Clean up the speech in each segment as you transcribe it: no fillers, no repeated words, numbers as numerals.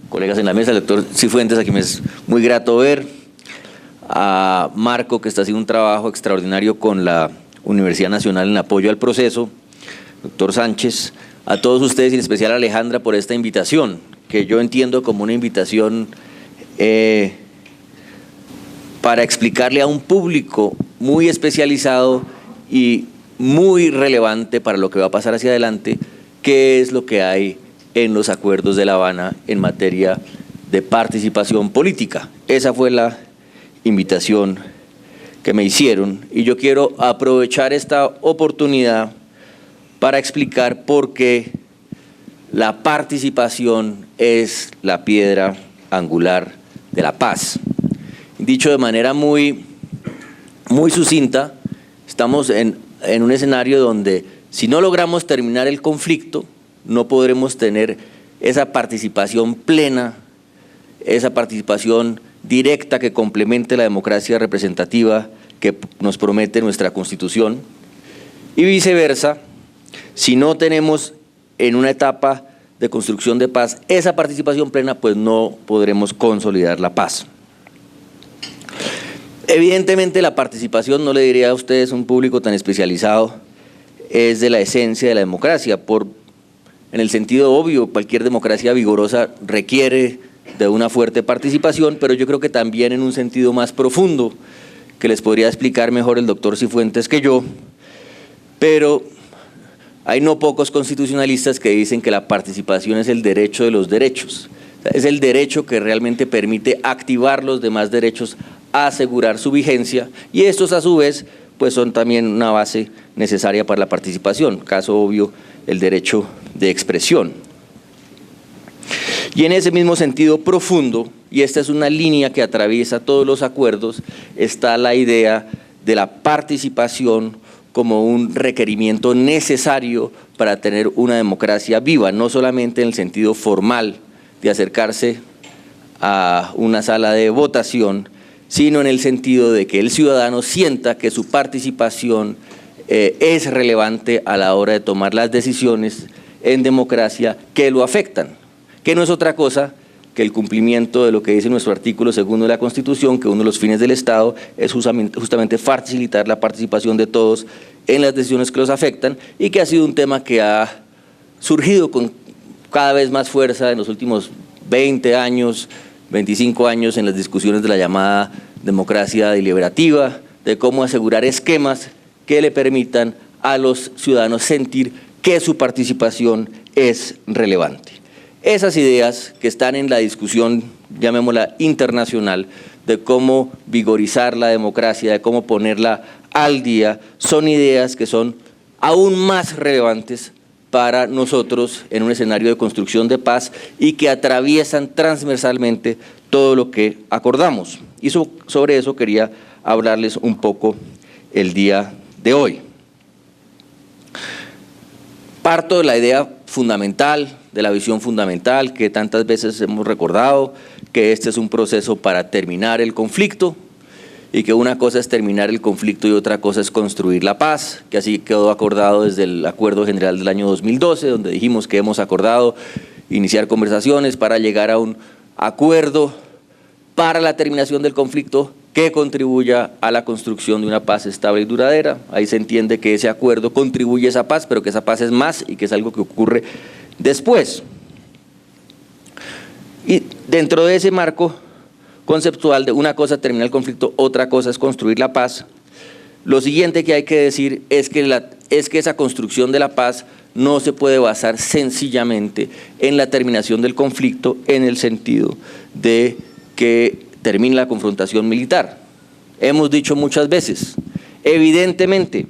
colegas en la mesa, el doctor Cifuentes, a quien me es muy grato ver, a Marco, que está haciendo un trabajo extraordinario con la Universidad Nacional en apoyo al proceso, doctor Sánchez, a todos ustedes y en especial a Alejandra por esta invitación, que yo entiendo como una invitación para explicarle a un público muy especializado y muy relevante para lo que va a pasar hacia adelante, qué es lo que hay en los acuerdos de La Habana en materia de participación política. Esa fue la invitación que me hicieron y yo quiero aprovechar esta oportunidad para explicar por qué la participación es la piedra angular de la paz. Dicho de manera muy sucinta, estamos en un escenario donde si no logramos terminar el conflicto, no podremos tener esa participación plena, esa participación directa que complemente la democracia representativa que nos promete nuestra Constitución, y viceversa, si no tenemos en una etapa de construcción de paz esa participación plena, pues no podremos consolidar la paz. Evidentemente la participación, no le diría a ustedes, un público tan especializado, es de la esencia de la democracia. En el sentido obvio, cualquier democracia vigorosa requiere de una fuerte participación, pero yo creo que también en un sentido más profundo, que les podría explicar mejor el doctor Cifuentes que yo, pero hay no pocos constitucionalistas que dicen que la participación es el derecho de los derechos, es el derecho que realmente permite activar los demás derechos a asegurar su vigencia, y estos a su vez pues son también una base necesaria para la participación, caso obvio el derecho de expresión. Y en ese mismo sentido profundo, y esta es una línea que atraviesa todos los acuerdos, está la idea de la participación como un requerimiento necesario para tener una democracia viva, no solamente en el sentido formal de acercarse a una sala de votación, sino en el sentido de que el ciudadano sienta que su participación es relevante a la hora de tomar las decisiones en democracia que lo afectan, que no es otra cosa que el cumplimiento de lo que dice nuestro artículo 2 de la Constitución, que uno de los fines del Estado es justamente facilitar la participación de todos en las decisiones que los afectan, y que ha sido un tema que ha surgido con cada vez más fuerza en los últimos 20 años, 25 años en las discusiones de la llamada democracia deliberativa, de cómo asegurar esquemas que le permitan a los ciudadanos sentir que su participación es relevante. Esas ideas que están en la discusión, llamémosla internacional, de cómo vigorizar la democracia, de cómo ponerla al día, son ideas que son aún más relevantes para nosotros en un escenario de construcción de paz y que atraviesan transversalmente todo lo que acordamos. Y sobre eso quería hablarles un poco el día de hoy. Parto de la idea fundamental, de la visión fundamental que tantas veces hemos recordado, que este es un proceso para terminar el conflicto y que una cosa es terminar el conflicto y otra cosa es construir la paz, que así quedó acordado desde el Acuerdo General del año 2012, donde dijimos que hemos acordado iniciar conversaciones para llegar a un acuerdo para la terminación del conflicto que contribuya a la construcción de una paz estable y duradera. Ahí se entiende que ese acuerdo contribuye a esa paz, pero que esa paz es más y que es algo que ocurre después. Y dentro de ese marco conceptual de una cosa terminar el conflicto, otra cosa es construir la paz, lo siguiente que hay que decir es que esa construcción de la paz no se puede basar sencillamente en la terminación del conflicto en el sentido de que termine la confrontación militar. Hemos dicho muchas veces, evidentemente,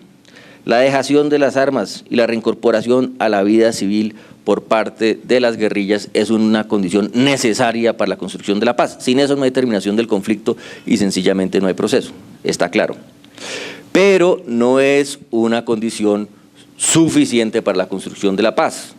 la dejación de las armas y la reincorporación a la vida civil por parte de las guerrillas es una condición necesaria para la construcción de la paz. Sin eso no hay terminación del conflicto y sencillamente no hay proceso, está claro. Pero no es una condición suficiente para la construcción de la paz.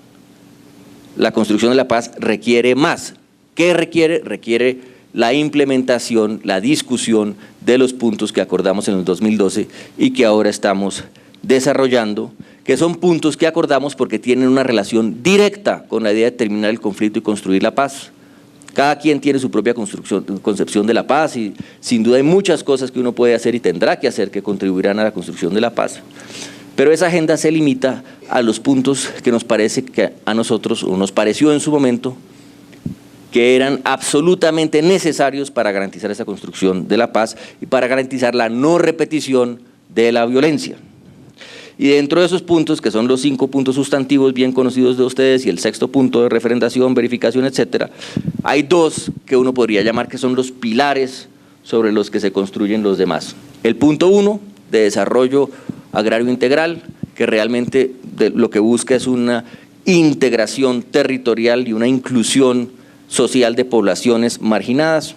La construcción de la paz requiere más. ¿Qué requiere? Requiere la implementación, la discusión de los puntos que acordamos en el 2012 y que ahora estamos desarrollando, que son puntos que acordamos porque tienen una relación directa con la idea de terminar el conflicto y construir la paz. Cada quien tiene su propia concepción de la paz y sin duda hay muchas cosas que uno puede hacer y tendrá que hacer que contribuirán a la construcción de la paz. Pero esa agenda se limita a los puntos que nos parece que a nosotros, o nos pareció en su momento, que eran absolutamente necesarios para garantizar esa construcción de la paz y para garantizar la no repetición de la violencia. Y dentro de esos puntos, que son los 5 puntos sustantivos bien conocidos de ustedes y el 6º punto de referendación, verificación, etcétera, hay 2 que uno podría llamar que son los pilares sobre los que se construyen los demás. El punto 1, de desarrollo agrario integral, que realmente lo que busca es una integración territorial y una inclusión social de poblaciones marginadas.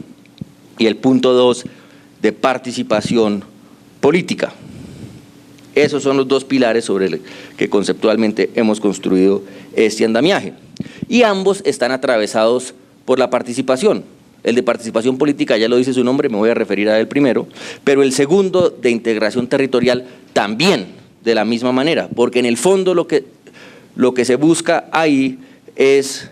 Y el punto 2, de participación política. Esos son los 2 pilares sobre los que conceptualmente hemos construido este andamiaje. Y ambos están atravesados por la participación. El de participación política ya lo dice su nombre, me voy a referir a él primero, pero el segundo, de integración territorial, también de la misma manera, porque en el fondo lo que se busca ahí es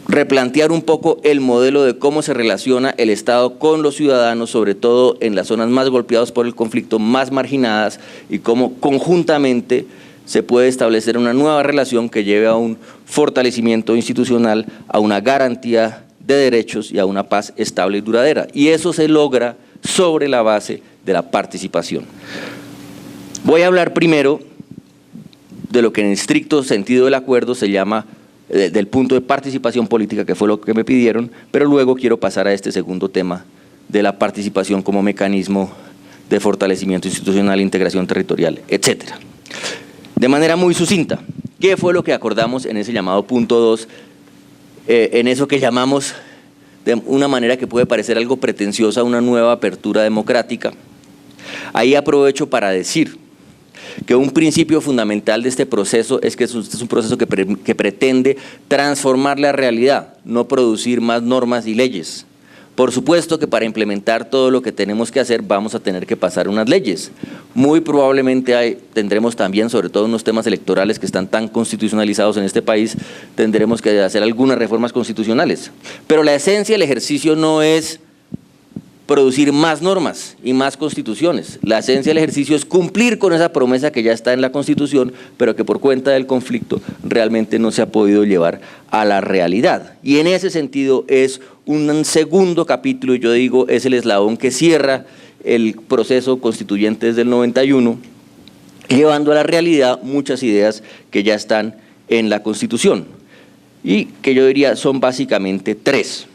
replantear un poco el modelo de cómo se relaciona el Estado con los ciudadanos, sobre todo en las zonas más golpeadas por el conflicto, más marginadas, y cómo conjuntamente se puede establecer una nueva relación que lleve a un fortalecimiento institucional, a una garantía de derechos y a una paz estable y duradera. Y eso se logra sobre la base de la participación. Voy a hablar primero de lo que en estricto sentido del acuerdo se llama del punto de participación política, que fue lo que me pidieron, pero luego quiero pasar a este segundo tema de la participación como mecanismo de fortalecimiento institucional, integración territorial, etcétera. De manera muy sucinta, ¿qué fue lo que acordamos en ese llamado punto 2, en eso que llamamos, de una manera que puede parecer algo pretenciosa, una nueva apertura democrática? Ahí aprovecho para decir que un principio fundamental de este proceso es que este es un proceso que pretende transformar la realidad, no producir más normas y leyes. Por supuesto que para implementar todo lo que tenemos que hacer vamos a tener que pasar unas leyes. Muy probablemente tendremos también, sobre todo en los temas electorales que están tan constitucionalizados en este país, tendremos que hacer algunas reformas constitucionales. Pero la esencia del ejercicio no es producir más normas y más constituciones. La esencia del ejercicio es cumplir con esa promesa que ya está en la Constitución, pero que por cuenta del conflicto realmente no se ha podido llevar a la realidad. Y en ese sentido es un segundo capítulo, y yo digo, es el eslabón que cierra el proceso constituyente desde el 91, llevando a la realidad muchas ideas que ya están en la Constitución, y que yo diría son básicamente 3.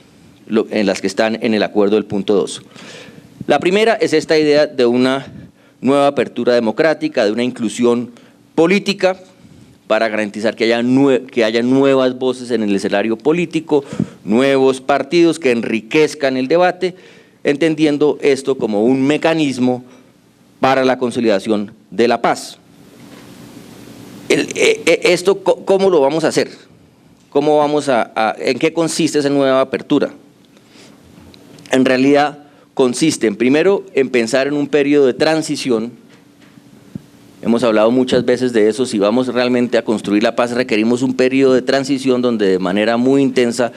En las que están en el acuerdo del punto 2. La primera es esta idea de una nueva apertura democrática, de una inclusión política para garantizar que haya nuevas voces en el escenario político, nuevos partidos que enriquezcan el debate, entendiendo esto como un mecanismo para la consolidación de la paz. Esto, ¿cómo lo vamos a hacer? ¿Cómo vamos ¿En qué consiste esa nueva apertura? En realidad consiste primero en pensar en un periodo de transición. Hemos hablado muchas veces de eso. Si vamos realmente a construir la paz, requerimos un periodo de transición donde de manera muy intensa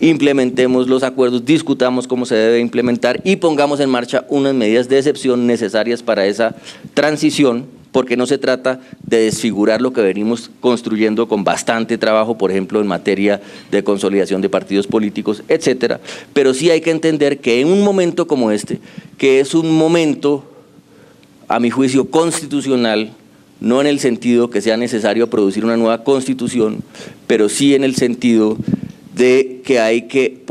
implementemos los acuerdos, discutamos cómo se debe implementar y pongamos en marcha unas medidas de excepción necesarias para esa transición, porque no se trata de desfigurar lo que venimos construyendo con bastante trabajo, por ejemplo, en materia de consolidación de partidos políticos, etcétera, pero sí hay que entender que en un momento como este, que es un momento, a mi juicio, constitucional, no en el sentido que sea necesario producir una nueva constitución, pero sí en el sentido de que hay que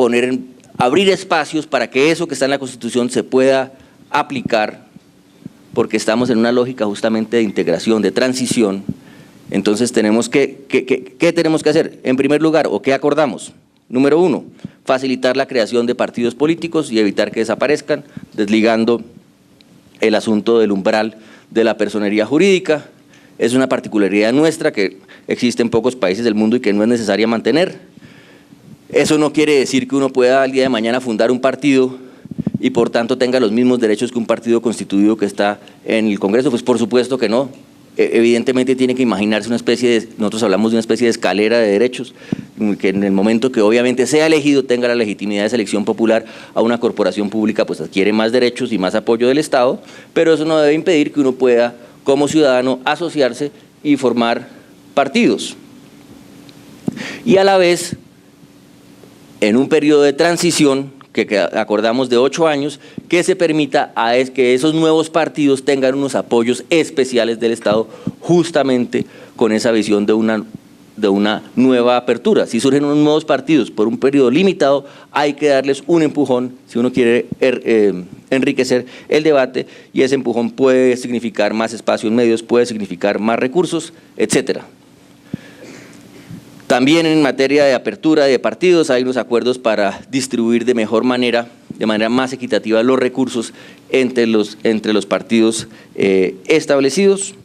abrir espacios para que eso que está en la Constitución se pueda aplicar, porque estamos en una lógica justamente de integración, de transición. Entonces ¿qué tenemos que hacer? En primer lugar, ¿o qué acordamos? Número 1, facilitar la creación de partidos políticos y evitar que desaparezcan, desligando el asunto del umbral de la personería jurídica. Es una particularidad nuestra que existe en pocos países del mundo y que no es necesaria mantener. Eso no quiere decir que uno pueda al día de mañana fundar un partido y por tanto tenga los mismos derechos que un partido constituido que está en el Congreso. Pues por supuesto que no. evidentemente tiene que imaginarse una especie de, nosotros hablamos de una especie de escalera de derechos, que en el momento que obviamente sea elegido, tenga la legitimidad de selección popular a una corporación pública, pues adquiere más derechos y más apoyo del Estado, pero eso no debe impedir que uno pueda, como ciudadano, asociarse y formar partidos. Y a la vez, en un periodo de transición, que acordamos de 8 años, que se permita que esos nuevos partidos tengan unos apoyos especiales del Estado, justamente con esa visión de una nueva apertura. Si surgen unos nuevos partidos por un periodo limitado, hay que darles un empujón si uno quiere enriquecer el debate, y ese empujón puede significar más espacio en medios, puede significar más recursos, etcétera. También en materia de apertura de partidos hay unos acuerdos para distribuir de mejor manera, de manera más equitativa, los recursos entre los partidos establecidos.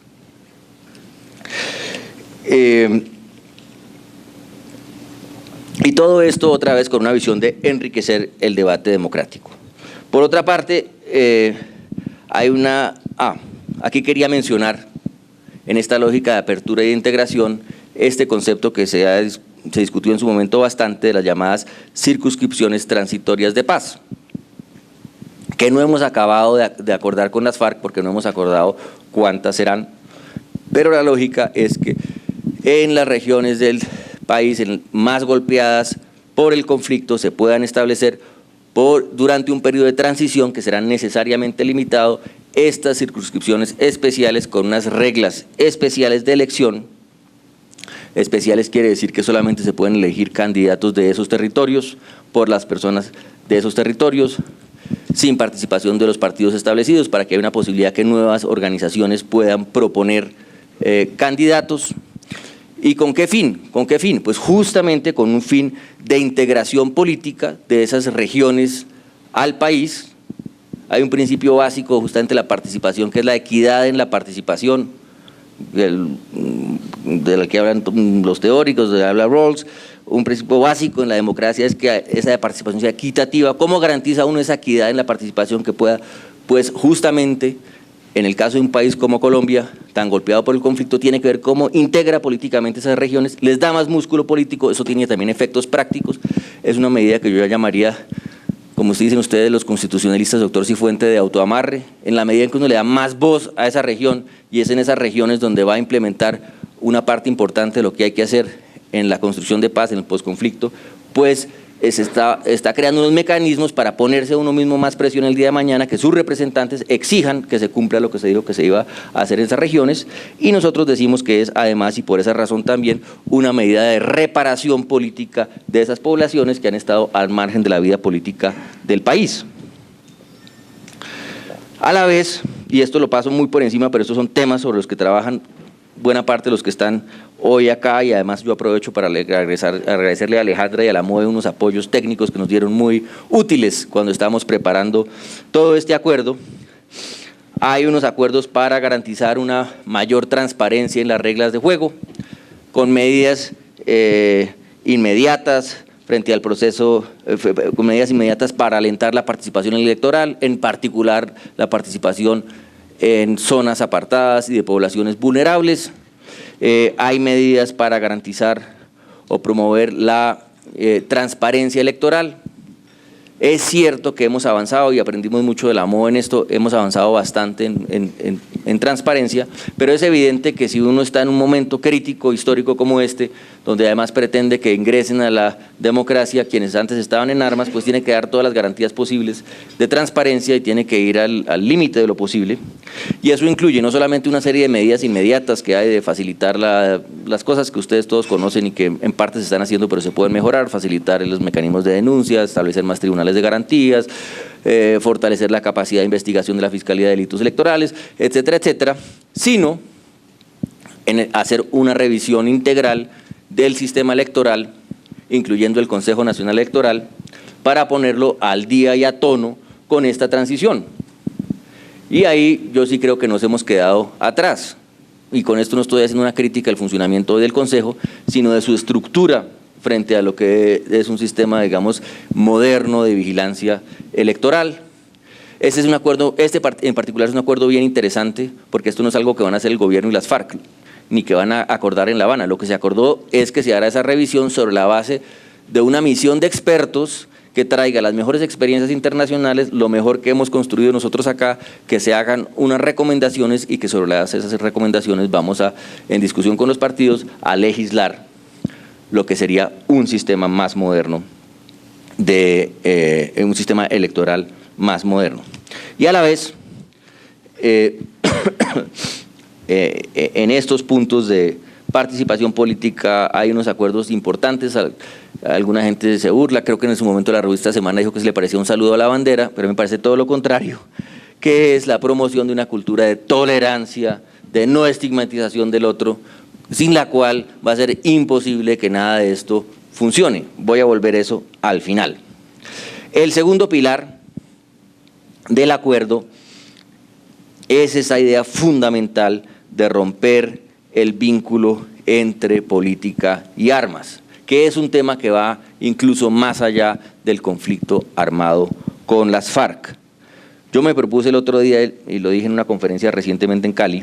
Y todo esto otra vez con una visión de enriquecer el debate democrático. Por otra parte, hay una… aquí quería mencionar, en esta lógica de apertura y de integración, este concepto que se discutió en su momento bastante, de las llamadas circunscripciones transitorias de paz, que no hemos acabado de acordar con las FARC, porque no hemos acordado cuántas serán, pero la lógica es que en las regiones del país más golpeadas por el conflicto se puedan establecer durante un periodo de transición que será necesariamente limitado estas circunscripciones especiales con unas reglas especiales de elección. Especiales quiere decir que solamente se pueden elegir candidatos de esos territorios por las personas de esos territorios, sin participación de los partidos establecidos, para que haya una posibilidad que nuevas organizaciones puedan proponer candidatos. ¿Y con qué fin? ¿Con qué fin? Pues justamente con un fin de integración política de esas regiones al país. Hay un principio básico justamente de la participación, que es la equidad en la participación, de la que hablan los teóricos, de habla Rawls. Un principio básico en la democracia es que esa participación sea equitativa. ¿Cómo garantiza uno esa equidad en la participación que pueda? Pues justamente en el caso de un país como Colombia, tan golpeado por el conflicto, tiene que ver cómo integra políticamente esas regiones, les da más músculo político. Eso tiene también efectos prácticos. Es una medida que yo ya llamaría, como dicen ustedes los constitucionalistas, doctor Cifuentes, de autoamarre, en la medida en que uno le da más voz a esa región, y es en esas regiones donde va a implementar una parte importante de lo que hay que hacer en la construcción de paz, en el posconflicto, pues se está creando unos mecanismos para ponerse uno mismo más presión el día de mañana, que sus representantes exijan que se cumpla lo que se dijo que se iba a hacer en esas regiones, y nosotros decimos que es además, y por esa razón también, una medida de reparación política de esas poblaciones que han estado al margen de la vida política del país. A la vez, y esto lo paso muy por encima, pero estos son temas sobre los que trabajan buena parte de los que están hoy acá, y además yo aprovecho para agradecerle a Alejandra y a la MOE unos apoyos técnicos que nos dieron muy útiles cuando estábamos preparando todo este acuerdo. Hay unos acuerdos para garantizar una mayor transparencia en las reglas de juego, con medidas inmediatas frente al proceso, con medidas inmediatas para alentar la participación electoral, en particular la participación en zonas apartadas y de poblaciones vulnerables. Hay medidas para garantizar o promover la transparencia electoral. Es cierto que hemos avanzado y aprendimos mucho de la MOE en esto, hemos avanzado bastante en transparencia, pero es evidente que si uno está en un momento crítico, histórico como este, donde además pretende que ingresen a la democracia quienes antes estaban en armas, pues tiene que dar todas las garantías posibles de transparencia y tiene que ir al límite de lo posible. Y eso incluye no solamente una serie de medidas inmediatas que hay de facilitar las cosas que ustedes todos conocen y que en parte se están haciendo pero se pueden mejorar, facilitar los mecanismos de denuncia, establecer más tribunales de garantías, fortalecer la capacidad de investigación de la Fiscalía de Delitos Electorales, etcétera, etcétera, sino en hacer una revisión integral del sistema electoral, incluyendo el Consejo Nacional Electoral, para ponerlo al día y a tono con esta transición. Y ahí yo sí creo que nos hemos quedado atrás, y con esto no estoy haciendo una crítica al funcionamiento del Consejo, sino de su estructura frente a lo que es un sistema, digamos, moderno de vigilancia electoral. Este es un acuerdo, en particular es un acuerdo bien interesante, porque esto no es algo que van a hacer el gobierno y las FARC, ni que van a acordar en La Habana. Lo que se acordó es que se hará esa revisión sobre la base de una misión de expertos que traiga las mejores experiencias internacionales, lo mejor que hemos construido nosotros acá, que se hagan unas recomendaciones y que sobre esas recomendaciones vamos a, en discusión con los partidos, a legislar lo que sería un sistema más moderno, un sistema electoral más moderno. Y a la vez, en estos puntos de participación política hay unos acuerdos importantes. Alguna gente se burla, creo que en su momento la revista Semana dijo que se le parecía un saludo a la bandera, pero me parece todo lo contrario, que es la promoción de una cultura de tolerancia, de no estigmatización del otro, sin la cual va a ser imposible que nada de esto funcione. Voy a volver eso al final. El segundo pilar del acuerdo es esa idea fundamental de romper el vínculo entre política y armas, que es un tema que va incluso más allá del conflicto armado con las FARC. Yo me propuse el otro día, y lo dije en una conferencia recientemente en Cali,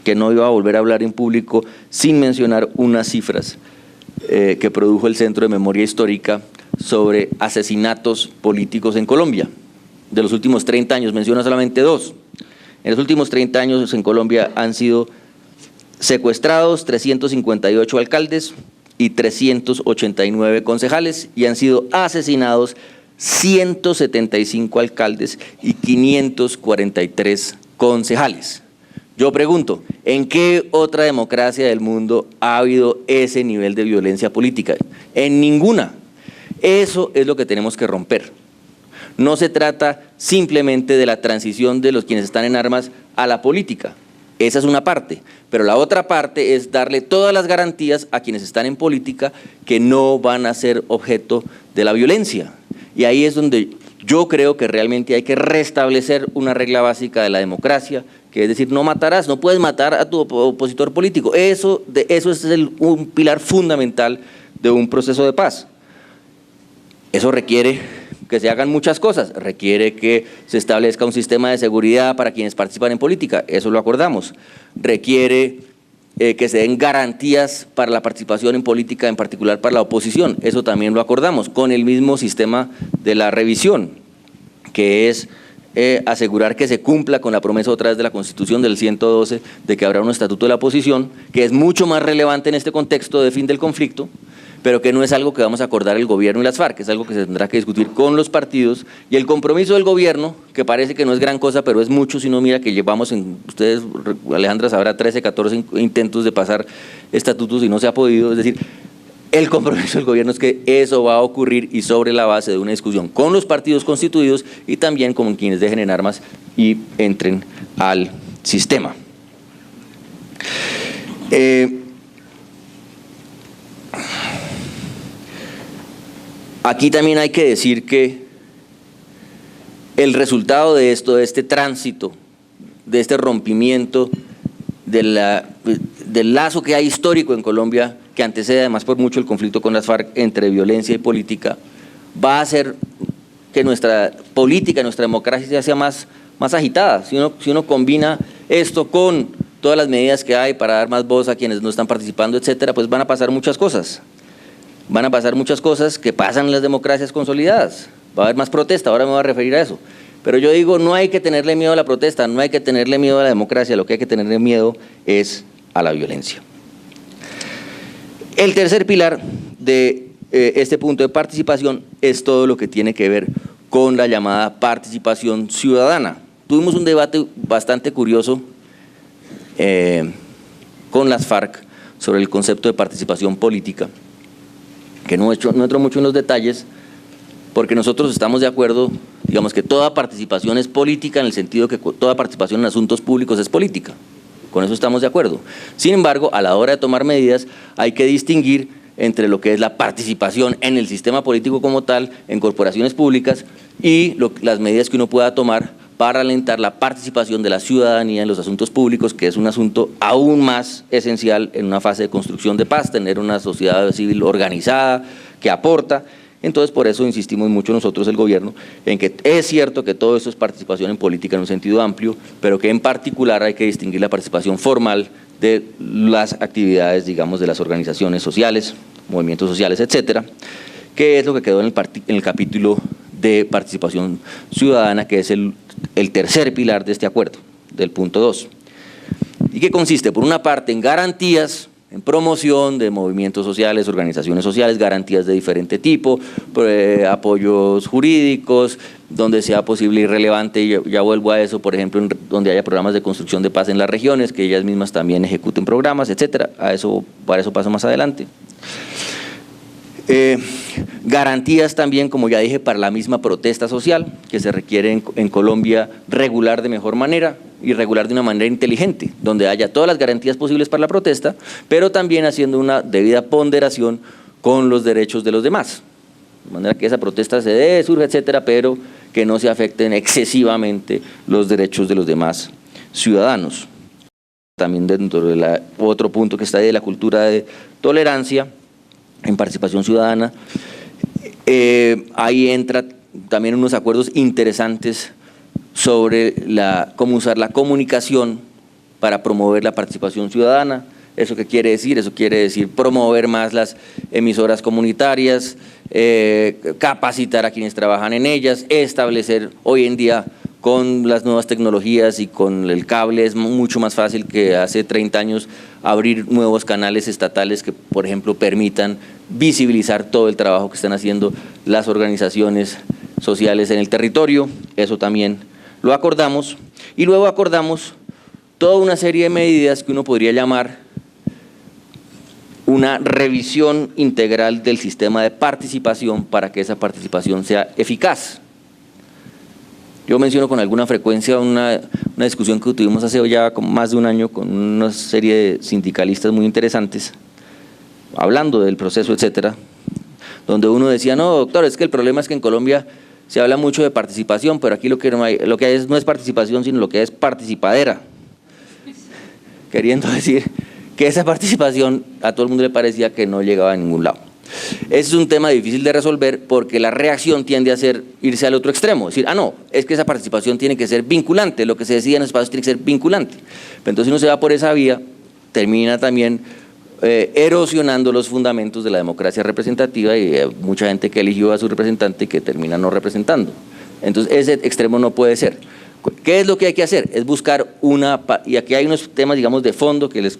que no iba a volver a hablar en público sin mencionar unas cifras que produjo el Centro de Memoria Histórica sobre asesinatos políticos en Colombia. De los últimos 30 años, menciono solamente dos. En los últimos 30 años en Colombia han sido secuestrados 358 alcaldes y 389 concejales, y han sido asesinados 175 alcaldes y 543 concejales. Yo pregunto, ¿en qué otra democracia del mundo ha habido ese nivel de violencia política? En ninguna. Eso es lo que tenemos que romper. No se trata simplemente de la transición de quienes están en armas a la política. Esa es una parte, pero la otra parte es darle todas las garantías a quienes están en política que no van a ser objeto de la violencia. Y ahí es donde yo creo que realmente hay que restablecer una regla básica de la democracia, que es decir, no matarás, no puedes matar a tu opositor político. Eso es un pilar fundamental de un proceso de paz. Eso requiere que se hagan muchas cosas, requiere que se establezca un sistema de seguridad para quienes participan en política, eso lo acordamos, requiere que se den garantías para la participación en política, en particular para la oposición, eso también lo acordamos, con el mismo sistema de la revisión, que es asegurar que se cumpla con la promesa otra vez de la Constitución del 112 de que habrá un estatuto de la oposición, que es mucho más relevante en este contexto de fin del conflicto, pero que no es algo que vamos a acordar el gobierno y las FARC, es algo que se tendrá que discutir con los partidos, y el compromiso del gobierno, que parece que no es gran cosa, pero es mucho si uno mira que llevamos, ustedes, Alejandra sabrá, 13, 14 intentos de pasar estatutos y no se ha podido, es decir, el compromiso del gobierno es que eso va a ocurrir y sobre la base de una discusión con los partidos constituidos y también con quienes dejen en armas y entren al sistema. Aquí también hay que decir que el resultado de esto, de este tránsito, de este rompimiento del lazo que hay histórico en Colombia, que antecede además por mucho el conflicto con las FARC entre violencia y política, va a hacer que nuestra política, nuestra democracia sea más agitada. Si uno combina esto con todas las medidas que hay para dar más voz a quienes no están participando, etcétera, pues van a pasar muchas cosas. Van a pasar muchas cosas que pasan en las democracias consolidadas. Va a haber más protesta, ahora me voy a referir a eso. Pero yo digo, no hay que tenerle miedo a la protesta, no hay que tenerle miedo a la democracia, lo que hay que tenerle miedo es a la violencia. El tercer pilar de este punto de participación es todo lo que tiene que ver con la llamada participación ciudadana. Tuvimos un debate bastante curioso con las FARC sobre el concepto de participación política, que no entro mucho en los detalles, porque nosotros estamos de acuerdo, digamos que toda participación es política en el sentido que toda participación en asuntos públicos es política, con eso estamos de acuerdo. Sin embargo, a la hora de tomar medidas hay que distinguir entre lo que es la participación en el sistema político como tal, en corporaciones públicas, y las medidas que uno pueda tomar para alentar la participación de la ciudadanía en los asuntos públicos, que es un asunto aún más esencial en una fase de construcción de paz, tener una sociedad civil organizada, que aporta, Entonces, por eso insistimos mucho nosotros, el gobierno, en que es cierto que todo esto es participación en política en un sentido amplio, pero que en particular hay que distinguir la participación formal de las actividades, digamos, de las organizaciones sociales, movimientos sociales, etcétera, que es lo que quedó en el capítulo de participación ciudadana, que es el tercer pilar de este acuerdo, del punto 2. ¿Y qué consiste? Por una parte, en garantías, en promoción de movimientos sociales, organizaciones sociales, garantías de diferente tipo, apoyos jurídicos, donde sea posible y relevante, y ya vuelvo a eso, por ejemplo, donde haya programas de construcción de paz en las regiones, que ellas mismas también ejecuten programas, etcétera. Para eso paso más adelante. Garantías también, como ya dije, para la misma protesta social, que se requiere en Colombia regular de mejor manera y regular de una manera inteligente, donde haya todas las garantías posibles para la protesta, pero también haciendo una debida ponderación con los derechos de los demás, de manera que esa protesta se dé, surja, etcétera, pero que no se afecten excesivamente los derechos de los demás ciudadanos. También dentro de otro punto que está ahí de la cultura de tolerancia, en participación ciudadana, ahí entra también unos acuerdos interesantes sobre cómo usar la comunicación para promover la participación ciudadana. ¿Eso qué quiere decir? Eso quiere decir promover más las emisoras comunitarias, capacitar a quienes trabajan en ellas, establecer hoy en día con las nuevas tecnologías y con el cable es mucho más fácil que hace 30 años abrir nuevos canales estatales que, por ejemplo, permitan visibilizar todo el trabajo que están haciendo las organizaciones sociales en el territorio. Eso también lo acordamos. Y luego acordamos toda una serie de medidas que uno podría llamar una revisión integral del sistema de participación para que esa participación sea eficaz. Yo menciono con alguna frecuencia una discusión que tuvimos hace ya más de un año con una serie de sindicalistas muy interesantes, hablando del proceso, etcétera, donde uno decía, no, doctor, es que el problema es que en Colombia se habla mucho de participación, pero aquí lo que hay no es participación, sino lo que es participadera. Queriendo decir que esa participación a todo el mundo le parecía que no llegaba a ningún lado. Ese es un tema difícil de resolver porque la reacción tiende a irse al otro extremo, decir, no, es que esa participación tiene que ser vinculante, lo que se decida en los espacios tiene que ser vinculante. Pero entonces uno se va por esa vía, termina también erosionando los fundamentos de la democracia representativa y mucha gente que eligió a su representante y que termina no representando. Entonces ese extremo no puede ser. ¿Qué es lo que hay que hacer? Es buscar y aquí hay unos temas, digamos, de fondo que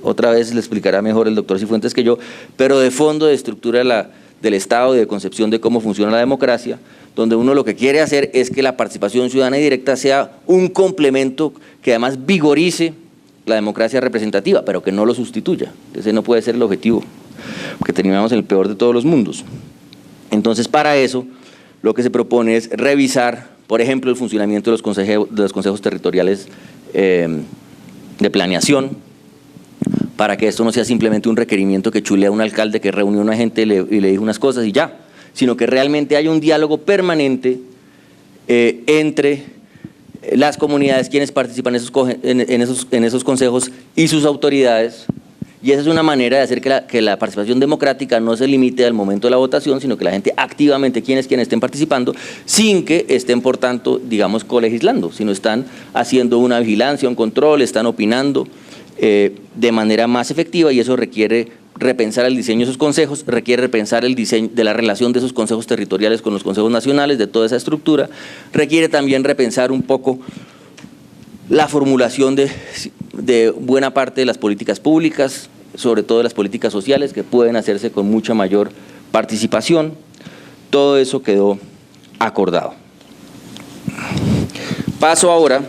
otra vez le explicará mejor el doctor Cifuentes que yo, pero de fondo, de estructura del Estado y de concepción de cómo funciona la democracia, donde uno lo que quiere hacer es que la participación ciudadana y directa sea un complemento que además vigorice la democracia representativa, pero que no lo sustituya. Ese no puede ser el objetivo, porque terminamos en el peor de todos los mundos. Entonces, para eso, lo que se propone es revisar, por ejemplo, el funcionamiento de los consejos territoriales de planeación, para que esto no sea simplemente un requerimiento que chulea a un alcalde que reunió a una gente y le dijo unas cosas y ya, sino que realmente haya un diálogo permanente entre las comunidades, quienes participan en esos consejos y sus autoridades. Y esa es una manera de hacer que la participación democrática no se limite al momento de la votación, sino que la gente activamente, quienes estén participando, sin que estén, por tanto, digamos, colegislando, sino están haciendo una vigilancia, un control, están opinando de manera más efectiva, y eso requiere repensar el diseño de esos consejos, requiere repensar el diseño de la relación de esos consejos territoriales con los consejos nacionales, de toda esa estructura, requiere también repensar un poco la formulación de buena parte de las políticas públicas, sobre todo de las políticas sociales, que pueden hacerse con mucha mayor participación. Todo eso quedó acordado. Paso ahora,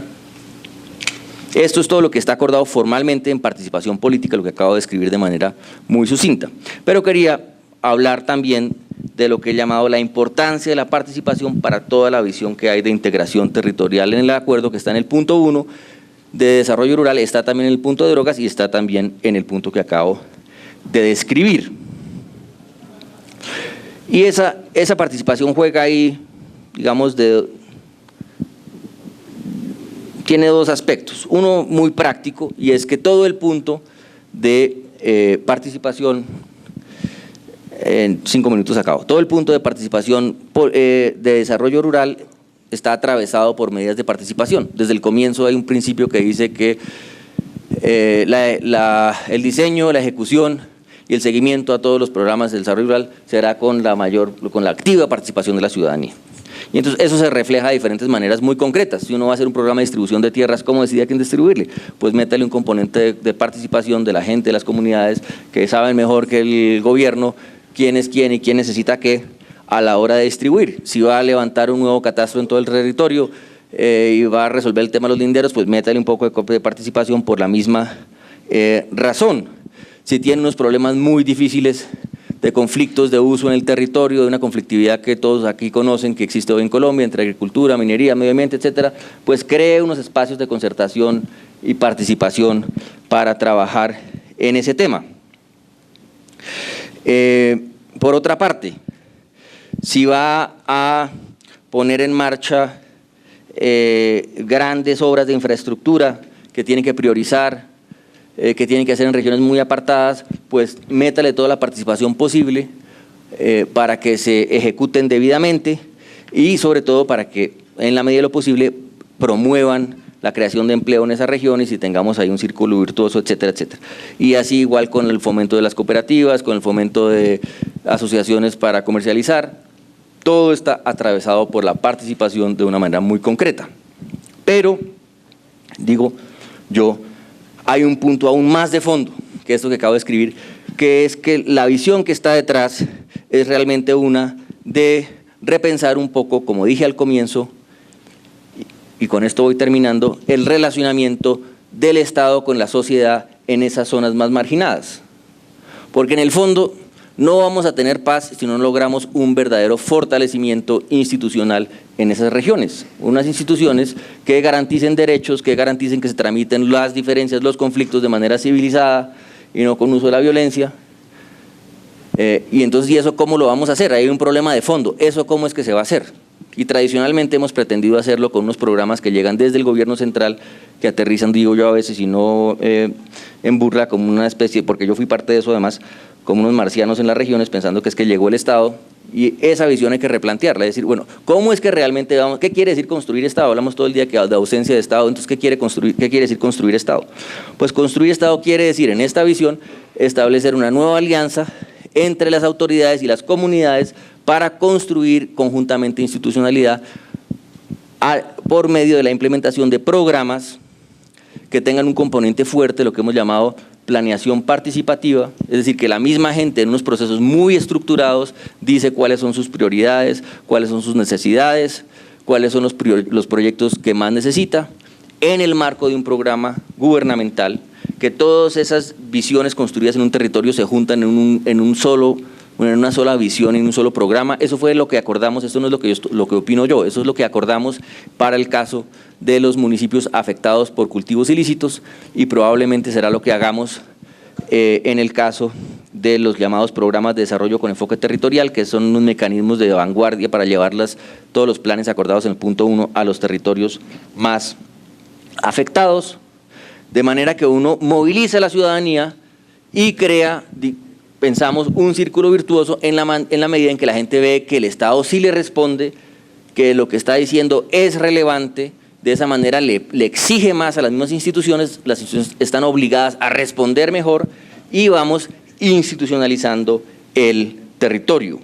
esto es todo lo que está acordado formalmente en participación política, lo que acabo de describir de manera muy sucinta, pero quería hablar también de lo que he llamado la importancia de la participación para toda la visión que hay de integración territorial en el acuerdo, que está en el punto 1 de desarrollo rural, está también en el punto de drogas y está también en el punto que acabo de describir. Y esa participación juega ahí, digamos, tiene dos aspectos. Uno muy práctico, y es que todo el punto de participación En 5 minutos acabo. Todo el punto de participación de desarrollo rural está atravesado por medidas de participación. Desde el comienzo hay un principio que dice que el diseño, la ejecución y el seguimiento a todos los programas de desarrollo rural será con la activa participación de la ciudadanía. Y entonces eso se refleja de diferentes maneras muy concretas. Si uno va a hacer un programa de distribución de tierras, ¿cómo decide a quién distribuirle? Pues métale un componente de participación de la gente, de las comunidades, que saben mejor que el gobierno quién es quién y quién necesita qué a la hora de distribuir. Si va a levantar un nuevo catastro en todo el territorio y va a resolver el tema de los linderos, pues métale un poco de participación por la misma razón. Si tiene unos problemas muy difíciles de conflictos de uso en el territorio, de una conflictividad que todos aquí conocen que existe hoy en Colombia, entre agricultura, minería, medio ambiente, etcétera, pues cree unos espacios de concertación y participación para trabajar en ese tema. Por otra parte, si va a poner en marcha grandes obras de infraestructura que tienen que priorizar, que tienen que hacer en regiones muy apartadas, pues métale toda la participación posible para que se ejecuten debidamente y sobre todo para que en la medida de lo posible promuevan la creación de empleo en esas regiones y tengamos ahí un círculo virtuoso, etcétera, etcétera. Y así igual con el fomento de las cooperativas, con el fomento de asociaciones para comercializar, todo está atravesado por la participación de una manera muy concreta. Pero, digo yo, hay un punto aún más de fondo que esto que acabo de escribir, que es que la visión que está detrás es realmente una de repensar un poco, como dije al comienzo, y con esto voy terminando, el relacionamiento del Estado con la sociedad en esas zonas más marginadas. Porque en el fondo no vamos a tener paz si no logramos un verdadero fortalecimiento institucional en esas regiones. Unas instituciones que garanticen derechos, que garanticen que se tramiten las diferencias, los conflictos de manera civilizada y no con uso de la violencia. Y entonces, ¿y eso cómo lo vamos a hacer? Hay un problema de fondo. ¿Eso cómo es que se va a hacer? Y tradicionalmente hemos pretendido hacerlo con unos programas que llegan desde el gobierno central, que aterrizan, digo yo a veces, y no en burla, como una especie, porque yo fui parte de eso además, como unos marcianos en las regiones, pensando que es que llegó el Estado, y esa visión hay que replantearla, es decir, bueno, ¿cómo es que realmente vamos? ¿Qué quiere decir construir Estado? Hablamos todo el día de ausencia de Estado, entonces, ¿qué quiere decir construir Estado? Pues construir Estado quiere decir, en esta visión, establecer una nueva alianza entre las autoridades y las comunidades para construir conjuntamente institucionalidad por medio de la implementación de programas que tengan un componente fuerte, lo que hemos llamado planeación participativa, es decir, que la misma gente en unos procesos muy estructurados dice cuáles son sus prioridades, cuáles son sus necesidades, cuáles son los proyectos que más necesita, en el marco de un programa gubernamental, que todas esas visiones construidas en un territorio se juntan en una sola visión, en un solo programa. Eso fue lo que acordamos, esto no es lo que opino yo, eso es lo que acordamos para el caso de los municipios afectados por cultivos ilícitos y probablemente será lo que hagamos en el caso de los llamados programas de desarrollo con enfoque territorial, que son unos mecanismos de vanguardia para llevar todos los planes acordados en el punto 1 a los territorios más afectados, de manera que uno moviliza a la ciudadanía y crea, pensamos, un círculo virtuoso en la medida en que la gente ve que el Estado sí le responde, que lo que está diciendo es relevante, de esa manera le exige más a las mismas instituciones, las instituciones están obligadas a responder mejor y vamos institucionalizando el territorio.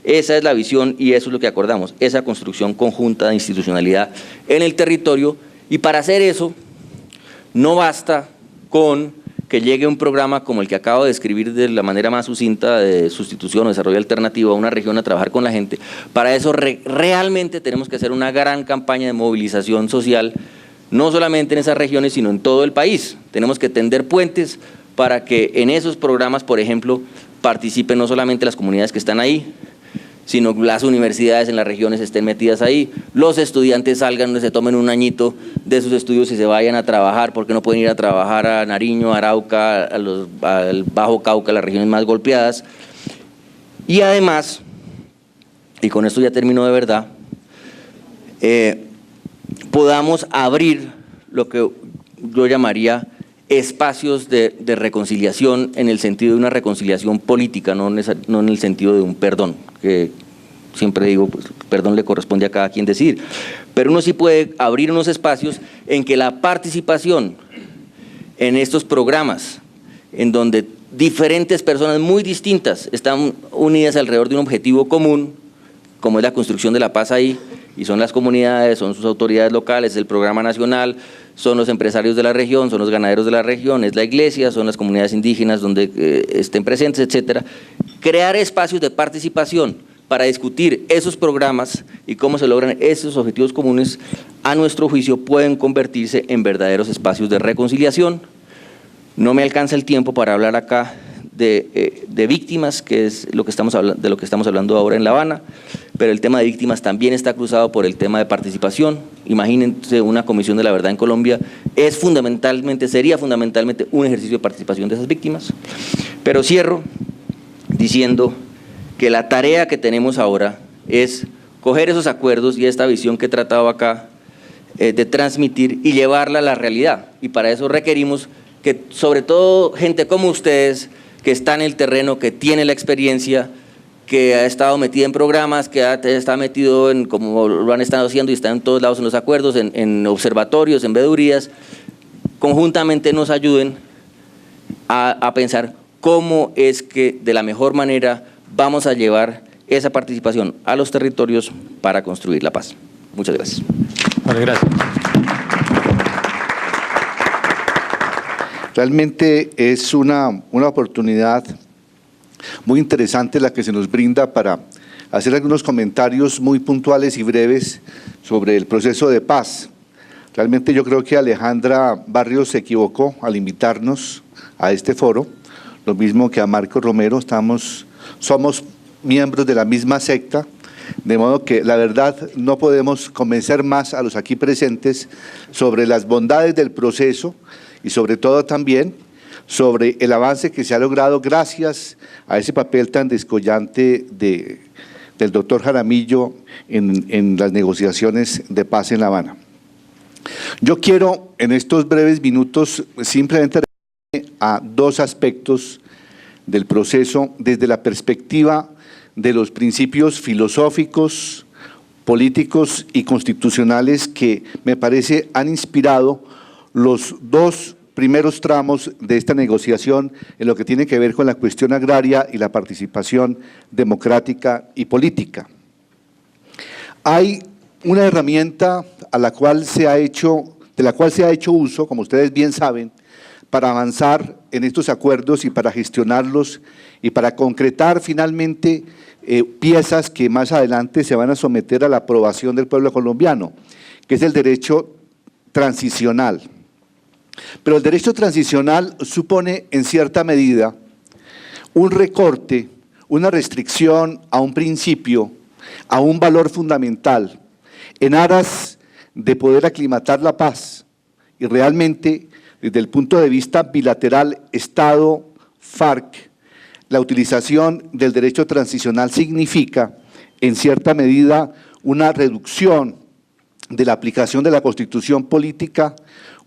Esa es la visión y eso es lo que acordamos, esa construcción conjunta de institucionalidad en el territorio, y para hacer eso no basta con que llegue un programa como el que acabo de describir de la manera más sucinta de sustitución o desarrollo alternativo a una región a trabajar con la gente. Para eso realmente tenemos que hacer una gran campaña de movilización social, no solamente en esas regiones, sino en todo el país. Tenemos que tender puentes para que en esos programas, por ejemplo, participen no solamente las comunidades que están ahí, sino las universidades en las regiones estén metidas ahí, los estudiantes salgan, se tomen un añito de sus estudios y se vayan a trabajar, porque no pueden ir a trabajar a Nariño, a Arauca, al Bajo Cauca, las regiones más golpeadas. Y además, y con esto ya termino de verdad, podamos abrir lo que yo llamaría espacios de reconciliación en el sentido de una reconciliación política, no en el sentido de un perdón, que siempre digo, pues, perdón le corresponde a cada quien decidir, pero uno sí puede abrir unos espacios en que la participación en estos programas, en donde diferentes personas muy distintas están unidas alrededor de un objetivo común, como es la construcción de la paz ahí, y son las comunidades, son sus autoridades locales, es el programa nacional, son los empresarios de la región, son los ganaderos de la región, es la iglesia, son las comunidades indígenas donde estén presentes, etcétera. Crear espacios de participación para discutir esos programas y cómo se logran esos objetivos comunes, a nuestro juicio, pueden convertirse en verdaderos espacios de reconciliación. No me alcanza el tiempo para hablar acá de víctimas, que es de lo que estamos hablando ahora en La Habana, pero el tema de víctimas también está cruzado por el tema de participación. Imagínense una comisión de la verdad en Colombia, sería fundamentalmente un ejercicio de participación de esas víctimas. Pero cierro diciendo que la tarea que tenemos ahora es coger esos acuerdos y esta visión que he tratado acá de transmitir y llevarla a la realidad, y para eso requerimos que sobre todo gente como ustedes, que está en el terreno, que tiene la experiencia, que ha estado metida en programas, que está metido en, como lo han estado haciendo y está en todos lados en los acuerdos, en observatorios, en veedurías, conjuntamente nos ayuden a pensar cómo es que de la mejor manera vamos a llevar esa participación a los territorios para construir la paz. Muchas gracias. Vale, gracias. Realmente es una oportunidad muy interesante la que se nos brinda para hacer algunos comentarios muy puntuales y breves sobre el proceso de paz. Realmente yo creo que Alejandra Barrios se equivocó al invitarnos a este foro, lo mismo que a Marco Romero. Somos miembros de la misma secta, de modo que la verdad no podemos convencer más a los aquí presentes sobre las bondades del proceso y sobre todo también sobre el avance que se ha logrado gracias a ese papel tan descollante del doctor Jaramillo en las negociaciones de paz en La Habana. Yo quiero en estos breves minutos simplemente referirme a dos aspectos del proceso desde la perspectiva de los principios filosóficos, políticos y constitucionales que me parece han inspirado los dos primeros tramos de esta negociación en lo que tiene que ver con la cuestión agraria y la participación democrática y política. Hay una herramienta de la cual se ha hecho uso, como ustedes bien saben, para avanzar en estos acuerdos y para gestionarlos y para concretar finalmente piezas que más adelante se van a someter a la aprobación del pueblo colombiano, que es el derecho transicional. Pero el derecho transicional supone en cierta medida un recorte, una restricción a un principio, a un valor fundamental, en aras de poder aclimatar la paz. Y realmente, desde el punto de vista bilateral Estado-FARC, la utilización del derecho transicional significa, en cierta medida, una reducción de la aplicación de la Constitución política,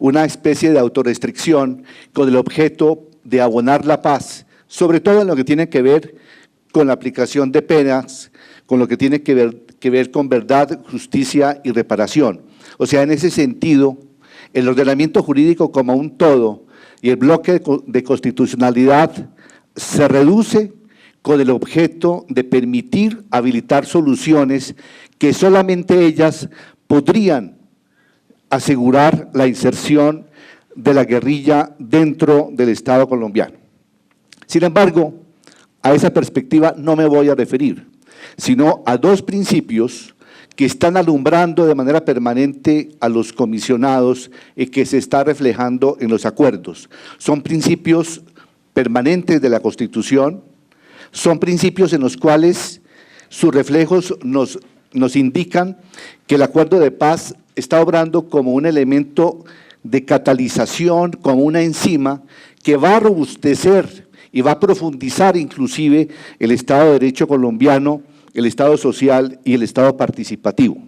una especie de autorrestricción con el objeto de abonar la paz, sobre todo en lo que tiene que ver con la aplicación de penas, con lo que tiene que ver con verdad, justicia y reparación. O sea, en ese sentido, el ordenamiento jurídico como un todo y el bloque de constitucionalidad se reduce con el objeto de permitir habilitar soluciones que solamente ellas podrían asegurar la inserción de la guerrilla dentro del Estado colombiano. Sin embargo, a esa perspectiva no me voy a referir, sino a dos principios que están alumbrando de manera permanente a los comisionados y que se está reflejando en los acuerdos. Son principios permanentes de la Constitución, son principios en los cuales sus reflejos nos indican que el acuerdo de paz está obrando como un elemento de catalización, como una enzima que va a robustecer y va a profundizar inclusive el Estado de Derecho colombiano, el Estado social y el Estado participativo.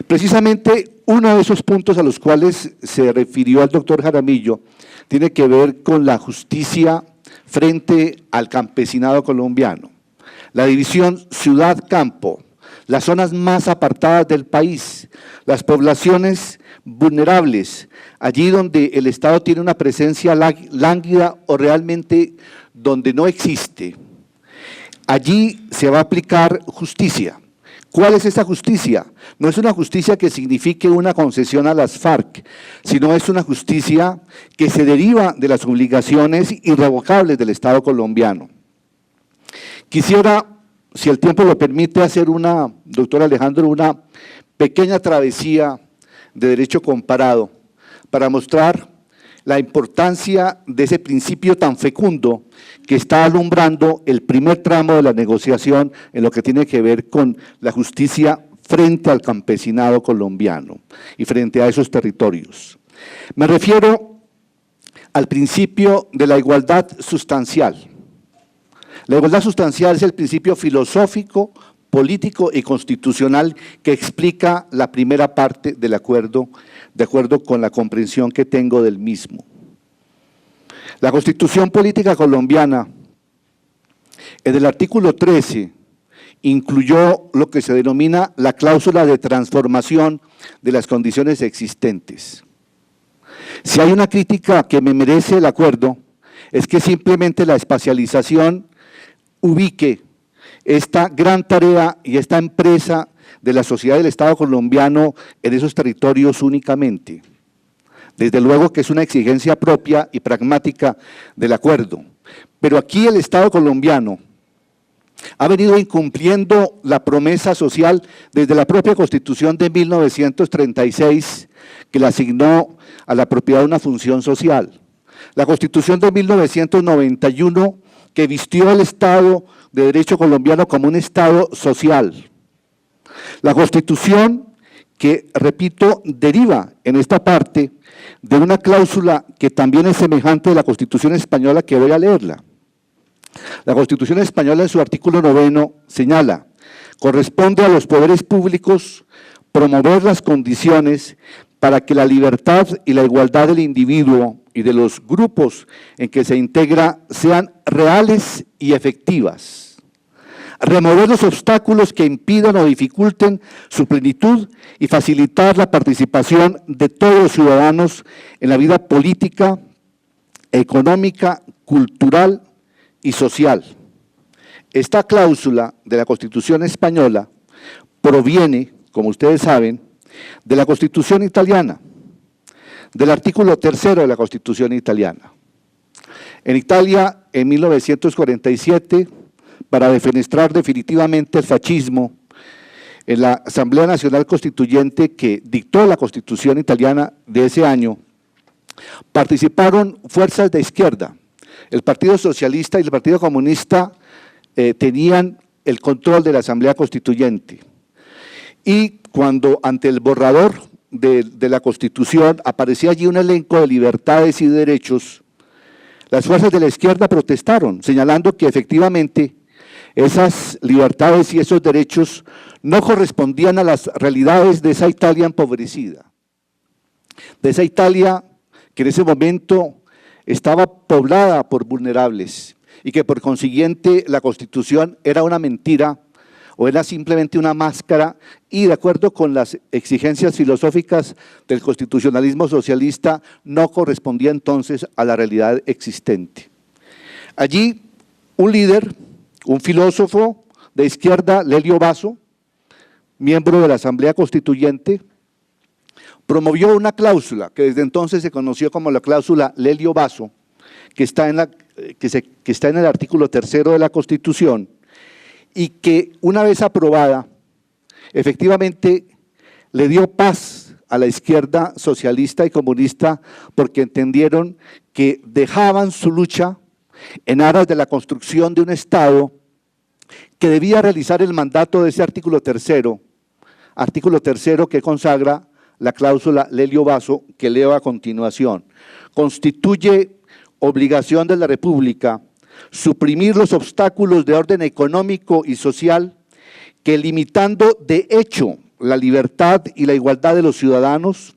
Precisamente uno de esos puntos a los cuales se refirió el doctor Jaramillo tiene que ver con la justicia frente al campesinado colombiano. La división ciudad-campo, las zonas más apartadas del país, las poblaciones vulnerables, allí donde el Estado tiene una presencia lánguida o realmente donde no existe, allí se va a aplicar justicia. ¿Cuál es esa justicia? No es una justicia que signifique una concesión a las FARC, sino es una justicia que se deriva de las obligaciones irrevocables del Estado colombiano. Quisiera, si el tiempo lo permite, hacer doctor Alejandro, una pequeña travesía de derecho comparado para mostrar la importancia de ese principio tan fecundo que está alumbrando el primer tramo de la negociación en lo que tiene que ver con la justicia frente al campesinado colombiano y frente a esos territorios. Me refiero al principio de la igualdad sustancial. La igualdad sustancial es el principio filosófico, político y constitucional que explica la primera parte del acuerdo, de acuerdo con la comprensión que tengo del mismo. La Constitución Política Colombiana, en el artículo 13, incluyó lo que se denomina la cláusula de transformación de las condiciones existentes. Si hay una crítica que me merece el acuerdo, es que simplemente la espacialización ubique esta gran tarea y esta empresa de la sociedad del Estado colombiano en esos territorios únicamente. Desde luego que es una exigencia propia y pragmática del acuerdo, pero aquí el Estado colombiano ha venido incumpliendo la promesa social desde la propia Constitución de 1936, que le asignó a la propiedad una función social. La Constitución de 1991, que vistió al Estado de Derecho colombiano como un Estado social. La Constitución que, repito, deriva en esta parte de una cláusula que también es semejante a la Constitución española, que voy a leerla. La Constitución española en su artículo 9 señala: corresponde a los poderes públicos promover las condiciones para que la libertad y la igualdad del individuo y de los grupos en que se integra sean reales y efectivas. Remover los obstáculos que impidan o dificulten su plenitud y facilitar la participación de todos los ciudadanos en la vida política, económica, cultural y social. Esta cláusula de la Constitución española proviene, como ustedes saben, de la Constitución italiana, del artículo 3 de la Constitución italiana. En Italia, en 1947, para defenestrar definitivamente el fascismo, en la Asamblea Nacional Constituyente que dictó la Constitución italiana de ese año, participaron fuerzas de izquierda. El Partido Socialista y el Partido Comunista tenían el control de la Asamblea Constituyente. Y cuando ante el borrador de la Constitución aparecía allí un elenco de libertades y derechos, las fuerzas de la izquierda protestaron, señalando que efectivamente esas libertades y esos derechos no correspondían a las realidades de esa Italia empobrecida, de esa Italia que en ese momento estaba poblada por vulnerables y que por consiguiente la Constitución era una mentira o era simplemente una máscara y de acuerdo con las exigencias filosóficas del constitucionalismo socialista no correspondía entonces a la realidad existente. Allí un líder, un filósofo de izquierda, Lelio Basso, miembro de la Asamblea Constituyente, promovió una cláusula que desde entonces se conoció como la cláusula Lelio Basso, que está en el artículo 3 de la Constitución, y que una vez aprobada, efectivamente le dio paz a la izquierda socialista y comunista porque entendieron que dejaban su lucha en aras de la construcción de un Estado que debía realizar el mandato de ese artículo 3 que consagra la cláusula Lelio Basso, que leo a continuación. Constituye obligación de la República suprimir los obstáculos de orden económico y social que, limitando de hecho la libertad y la igualdad de los ciudadanos,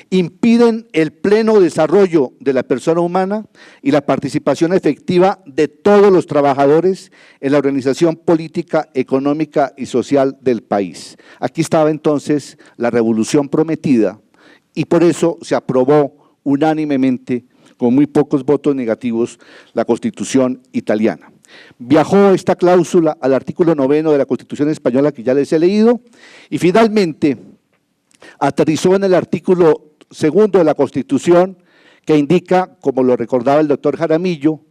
impiden el pleno desarrollo de la persona humana y la participación efectiva de todos los trabajadores en la organización política, económica y social del país. Aquí estaba entonces la revolución prometida y por eso se aprobó unánimemente, con muy pocos votos negativos, la Constitución italiana. Viajó esta cláusula al artículo 9 de la Constitución española que ya les he leído y finalmente aterrizó en el artículo 2 de la Constitución que indica, como lo recordaba el doctor Jaramillo,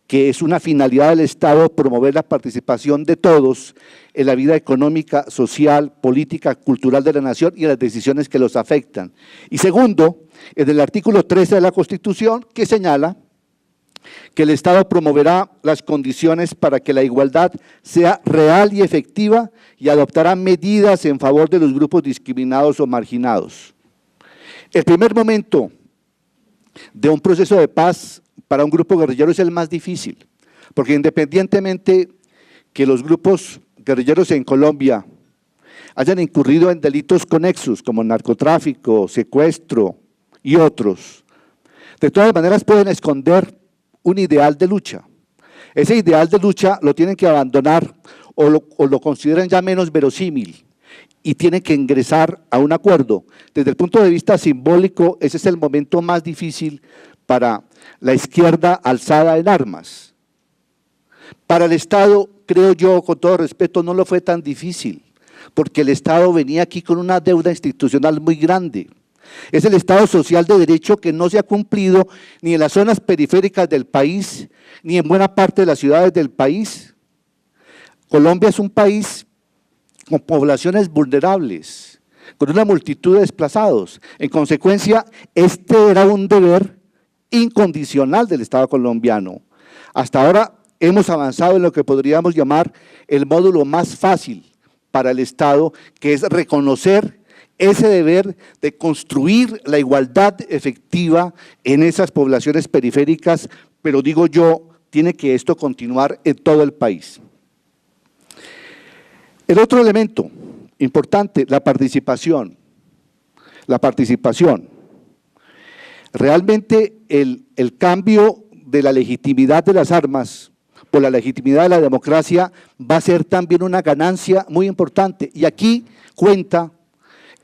que es una finalidad del Estado promover la participación de todos en la vida económica, social, política, cultural de la nación y en las decisiones que los afectan. Y segundo, en el artículo 13 de la Constitución que señala que el Estado promoverá las condiciones para que la igualdad sea real y efectiva y adoptará medidas en favor de los grupos discriminados o marginados. El primer momento de un proceso de paz para un grupo guerrillero es el más difícil, porque independientemente que los grupos guerrilleros en Colombia hayan incurrido en delitos conexos como narcotráfico, secuestro y otros, de todas maneras pueden esconder un ideal de lucha. Ese ideal de lucha lo tienen que abandonar o lo consideran ya menos verosímil y tienen que ingresar a un acuerdo. Desde el punto de vista simbólico, ese es el momento más difícil para la izquierda alzada en armas. Para el Estado, creo yo, con todo respeto, no lo fue tan difícil, porque el Estado venía aquí con una deuda institucional muy grande. Es el Estado social de derecho que no se ha cumplido ni en las zonas periféricas del país, ni en buena parte de las ciudades del país. Colombia es un país con poblaciones vulnerables, con una multitud de desplazados. En consecuencia, este era un deber incondicional del Estado colombiano. Hasta ahora hemos avanzado en lo que podríamos llamar el módulo más fácil para el Estado, que es reconocer ese deber de construir la igualdad efectiva en esas poblaciones periféricas, pero digo yo, tiene que esto continuar en todo el país. El otro elemento importante, la participación. La participación. Realmente el cambio de la legitimidad de las armas por la legitimidad de la democracia va a ser también una ganancia muy importante. Y aquí cuenta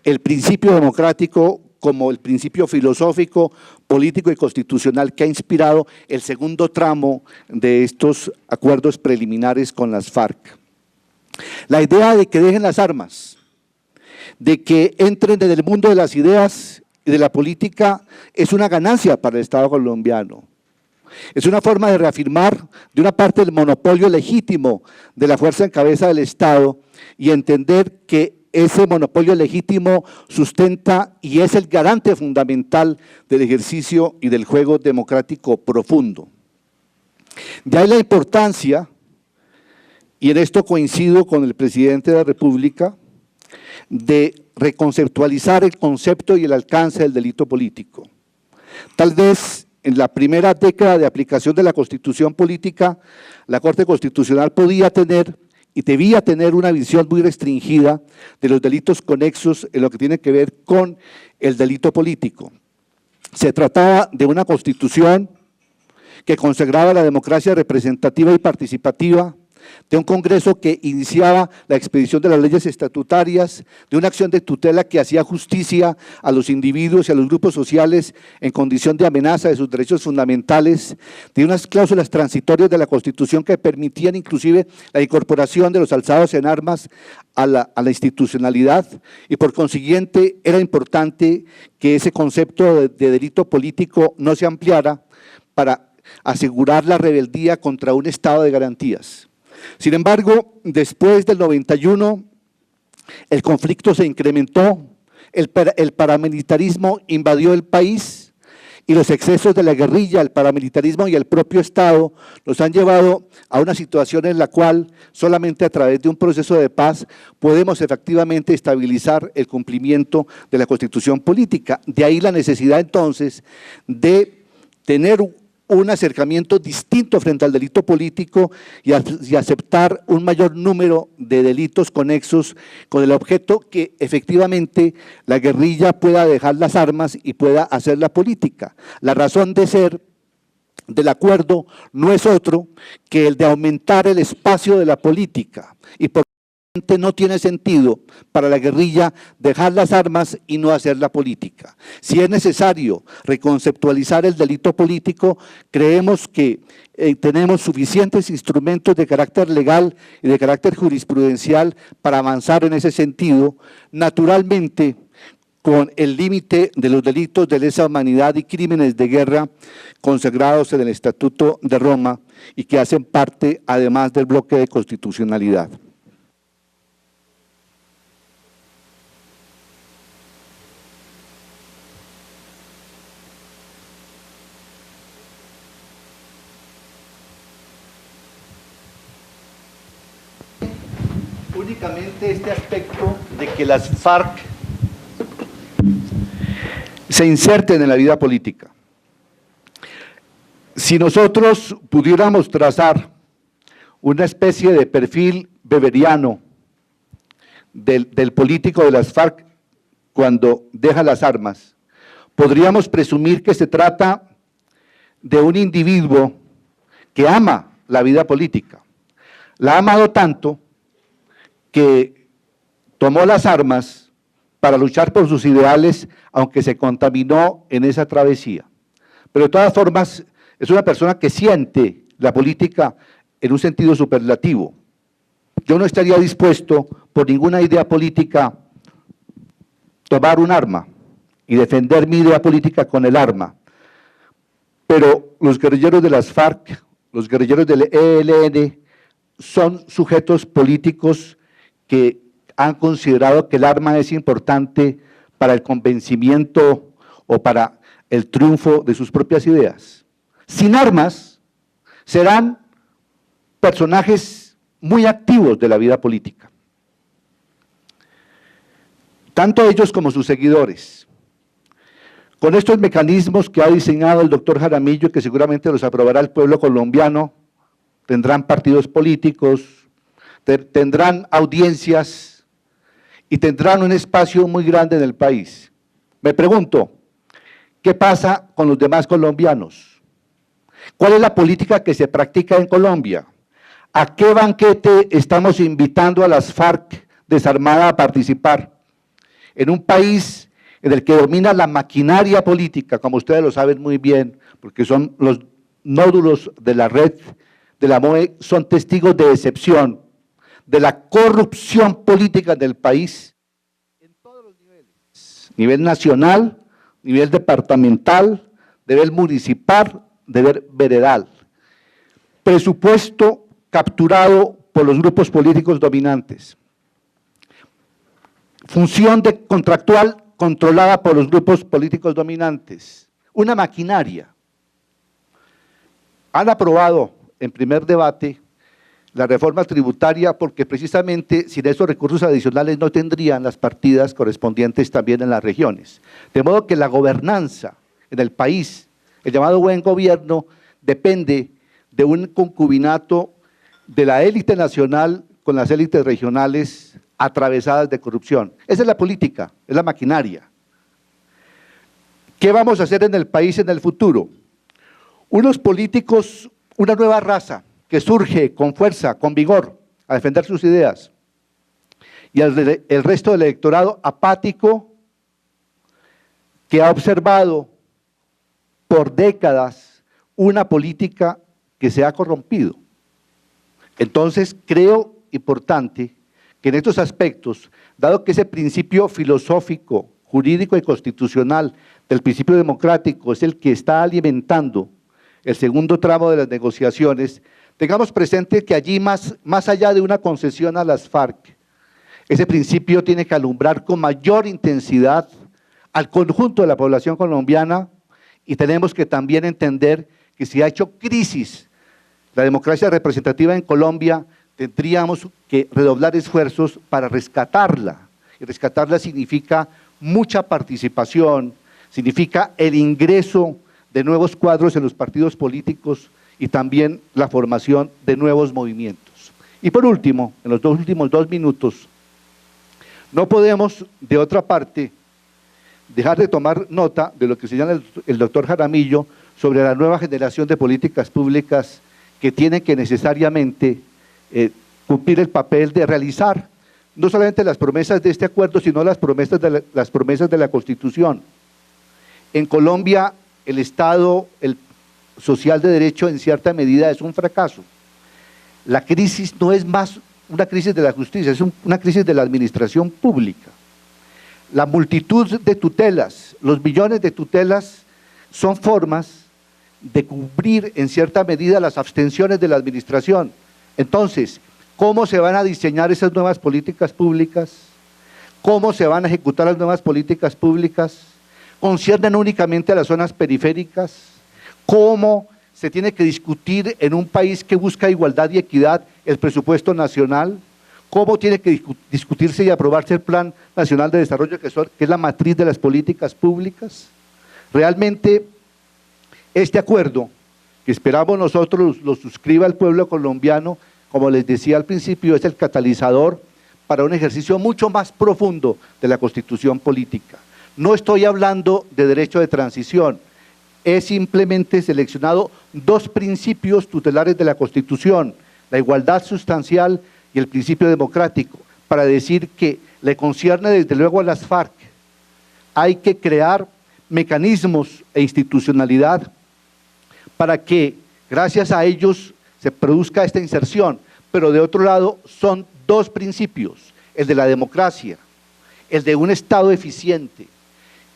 el principio democrático como el principio filosófico, político y constitucional que ha inspirado el segundo tramo de estos acuerdos preliminares con las FARC. La idea de que dejen las armas, de que entren en el mundo de las ideas y de la política es una ganancia para el Estado colombiano. Es una forma de reafirmar de una parte el monopolio legítimo de la fuerza en cabeza del Estado y entender que ese monopolio legítimo sustenta y es el garante fundamental del ejercicio y del juego democrático profundo. De ahí la importancia, y en esto coincido con el presidente de la República, de reconceptualizar el concepto y el alcance del delito político. Tal vez en la primera década de aplicación de la Constitución política, la Corte Constitucional podía tener y debía tener una visión muy restringida de los delitos conexos en lo que tiene que ver con el delito político. Se trataba de una Constitución que consagraba la democracia representativa y participativa, de un Congreso que iniciaba la expedición de las leyes estatutarias, de una acción de tutela que hacía justicia a los individuos y a los grupos sociales en condición de amenaza de sus derechos fundamentales, de unas cláusulas transitorias de la Constitución que permitían inclusive la incorporación de los alzados en armas a la institucionalidad y por consiguiente era importante que ese concepto de delito político no se ampliara para asegurar la rebeldía contra un estado de garantías. Sin embargo, después del 91, el conflicto se incrementó, el paramilitarismo invadió el país y los excesos de la guerrilla, el paramilitarismo y el propio Estado nos han llevado a una situación en la cual solamente a través de un proceso de paz podemos efectivamente estabilizar el cumplimiento de la Constitución política. De ahí la necesidad entonces de tener un acercamiento distinto frente al delito político y aceptar un mayor número de delitos conexos con el objeto que efectivamente la guerrilla pueda dejar las armas y pueda hacer la política. La razón de ser del acuerdo no es otro que el de aumentar el espacio de la política y por no tiene sentido para la guerrilla dejar las armas y no hacer la política. Si es necesario reconceptualizar el delito político, creemos que tenemos suficientes instrumentos de carácter legal y de carácter jurisprudencial para avanzar en ese sentido, naturalmente con el límite de los delitos de lesa humanidad y crímenes de guerra consagrados en el Estatuto de Roma y que hacen parte además del bloque de constitucionalidad. Únicamente este aspecto de que las FARC se inserten en la vida política. Si nosotros pudiéramos trazar una especie de perfil beberiano del político de las FARC cuando deja las armas, podríamos presumir que se trata de un individuo que ama la vida política. La ha amado tanto que tomó las armas para luchar por sus ideales, aunque se contaminó en esa travesía. Pero de todas formas, es una persona que siente la política en un sentido superlativo. Yo no estaría dispuesto, por ninguna idea política, tomar un arma y defender mi idea política con el arma. Pero los guerrilleros de las FARC, los guerrilleros del ELN, son sujetos políticos que han considerado que el arma es importante para el convencimiento o para el triunfo de sus propias ideas. Sin armas, serán personajes muy activos de la vida política. Tanto ellos como sus seguidores. Con estos mecanismos que ha diseñado el doctor Jaramillo, que seguramente los aprobará el pueblo colombiano, tendrán partidos políticos, tendrán audiencias y tendrán un espacio muy grande en el país. Me pregunto, ¿qué pasa con los demás colombianos? ¿Cuál es la política que se practica en Colombia? ¿A qué banquete estamos invitando a las FARC desarmada a participar? En un país en el que domina la maquinaria política, como ustedes lo saben muy bien, porque son los nódulos de la red de la MOE, son testigos de excepción de la corrupción política del país en todos los niveles, nivel nacional, nivel departamental, nivel municipal, nivel veredal. Presupuesto capturado por los grupos políticos dominantes. Función contractual controlada por los grupos políticos dominantes. Una maquinaria. Han aprobado en primer debate la reforma tributaria porque precisamente sin esos recursos adicionales no tendrían las partidas correspondientes también en las regiones. De modo que la gobernanza en el país, el llamado buen gobierno, depende de un concubinato de la élite nacional con las élites regionales atravesadas de corrupción. Esa es la política, es la maquinaria. ¿Qué vamos a hacer en el país en el futuro? Unos políticos, una nueva raza que surge con fuerza, con vigor, a defender sus ideas. Y el resto del electorado apático que ha observado por décadas una política que se ha corrompido. Entonces, creo importante que en estos aspectos, dado que ese principio filosófico, jurídico y constitucional del principio democrático es el que está alimentando el segundo tramo de las negociaciones, tengamos presente que allí más allá de una concesión a las FARC, ese principio tiene que alumbrar con mayor intensidad al conjunto de la población colombiana y tenemos que también entender que si ha hecho crisis la democracia representativa en Colombia, tendríamos que redoblar esfuerzos para rescatarla. Y rescatarla significa mucha participación, significa el ingreso de nuevos cuadros en los partidos políticos y también la formación de nuevos movimientos. Y por último, en los últimos 2 minutos, no podemos, de otra parte, dejar de tomar nota de lo que señala el doctor Jaramillo sobre la nueva generación de políticas públicas que tienen que necesariamente cumplir el papel de realizar no solamente las promesas de este acuerdo, sino las promesas de la Constitución. En Colombia, el Estado social de derecho en cierta medida es un fracaso. La crisis no es más una crisis de la justicia, es una crisis de la administración pública. La multitud de tutelas, los millones de tutelas son formas de cubrir en cierta medida las abstenciones de la administración. Entonces, ¿cómo se van a diseñar esas nuevas políticas públicas? ¿Cómo se van a ejecutar las nuevas políticas públicas? ¿Conciernen únicamente a las zonas periféricas? ¿Cómo se tiene que discutir en un país que busca igualdad y equidad el presupuesto nacional? ¿Cómo tiene que discutirse y aprobarse el Plan Nacional de Desarrollo, que es la matriz de las políticas públicas? Realmente, este acuerdo, que esperamos nosotros lo suscriba el pueblo colombiano, como les decía al principio, es el catalizador para un ejercicio mucho más profundo de la Constitución política. No estoy hablando de derecho de transición, he simplemente seleccionado 2 principios tutelares de la Constitución, la igualdad sustancial y el principio democrático, para decir que le concierne desde luego a las FARC. Hay que crear mecanismos e institucionalidad para que gracias a ellos se produzca esta inserción, pero de otro lado son 2 principios, el de la democracia, el de un Estado eficiente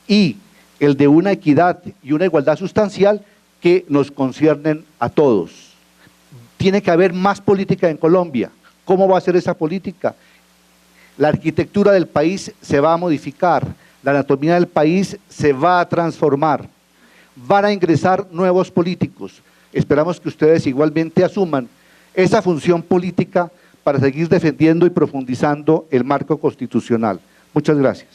y el de una equidad y una igualdad sustancial que nos conciernen a todos. Tiene que haber más política en Colombia. ¿Cómo va a ser esa política? La arquitectura del país se va a modificar, la anatomía del país se va a transformar, van a ingresar nuevos políticos. Esperamos que ustedes igualmente asuman esa función política para seguir defendiendo y profundizando el marco constitucional. Muchas gracias.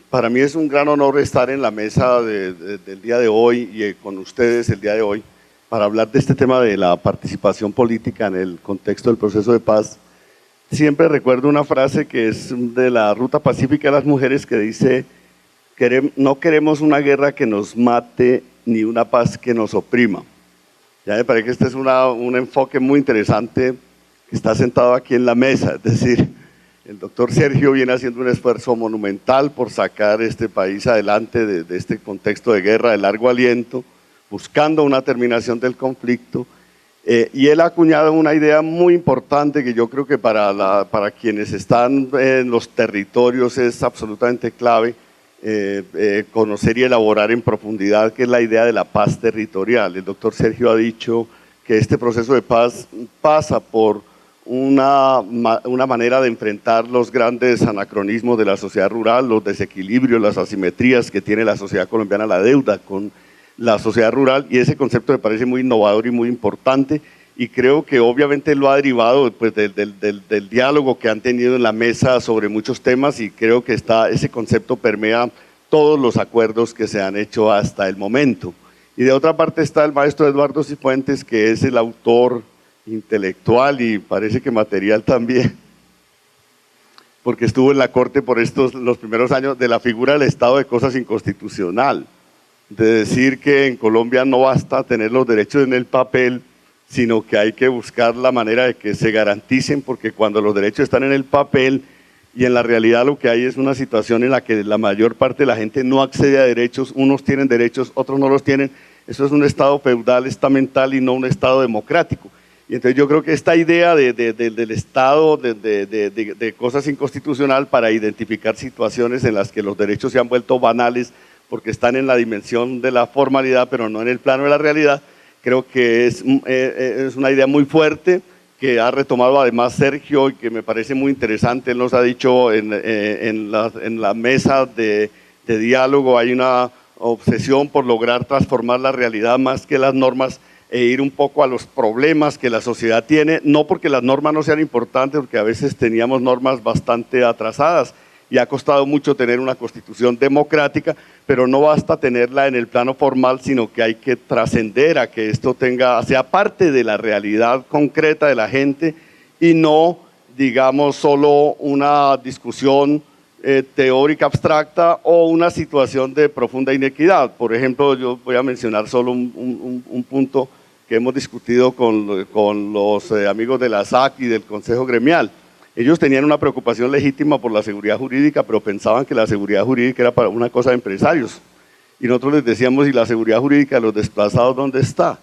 Para mí es un gran honor estar en la mesa del día de hoy y con ustedes el día de hoy para hablar de este tema de la participación política en el contexto del proceso de paz. Siempre recuerdo una frase que es de la Ruta Pacífica de las Mujeres que dice: no queremos una guerra que nos mate ni una paz que nos oprima. Ya me parece que este es un enfoque muy interesante que está sentado aquí en la mesa, es decir, el doctor Sergio viene haciendo un esfuerzo monumental por sacar este país adelante de este contexto de guerra de largo aliento, buscando una terminación del conflicto, y él ha acuñado una idea muy importante que yo creo que para quienes están en los territorios es absolutamente clave conocer y elaborar en profundidad, que es la idea de la paz territorial. El doctor Sergio ha dicho que este proceso de paz pasa por una manera de enfrentar los grandes anacronismos de la sociedad rural, los desequilibrios, las asimetrías que tiene la sociedad colombiana, la deuda con la sociedad rural, y ese concepto me parece muy innovador y muy importante, y creo que obviamente lo ha derivado pues, del diálogo que han tenido en la mesa sobre muchos temas, y creo que ese concepto permea todos los acuerdos que se han hecho hasta el momento. Y de otra parte está el maestro Eduardo Cifuentes, que es el autor intelectual y parece que material también, porque estuvo en la Corte por los primeros años, de la figura del estado de cosas inconstitucional, de decir que en Colombia no basta tener los derechos en el papel, sino que hay que buscar la manera de que se garanticen, porque cuando los derechos están en el papel y en la realidad lo que hay es una situación en la que la mayor parte de la gente no accede a derechos, unos tienen derechos, otros no los tienen, eso es un estado feudal, estamental y no un estado democrático. Y entonces yo creo que esta idea del Estado, de cosas inconstitucional para identificar situaciones en las que los derechos se han vuelto banales porque están en la dimensión de la formalidad, pero no en el plano de la realidad, creo que es una idea muy fuerte que ha retomado además Sergio y que me parece muy interesante. Él nos ha dicho en la mesa de diálogo hay una obsesión por lograr transformar la realidad más que las normas e ir un poco a los problemas que la sociedad tiene, no porque las normas no sean importantes, porque a veces teníamos normas bastante atrasadas, y ha costado mucho tener una constitución democrática, pero no basta tenerla en el plano formal, sino que hay que trascender a que esto sea parte de la realidad concreta de la gente y no, digamos, solo una discusión teórica abstracta o una situación de profunda inequidad. Por ejemplo, yo voy a mencionar solo un punto que hemos discutido con los amigos de la SAC y del Consejo Gremial. Ellos tenían una preocupación legítima por la seguridad jurídica, pero pensaban que la seguridad jurídica era para una cosa de empresarios. Y nosotros les decíamos, ¿y la seguridad jurídica de los desplazados dónde está?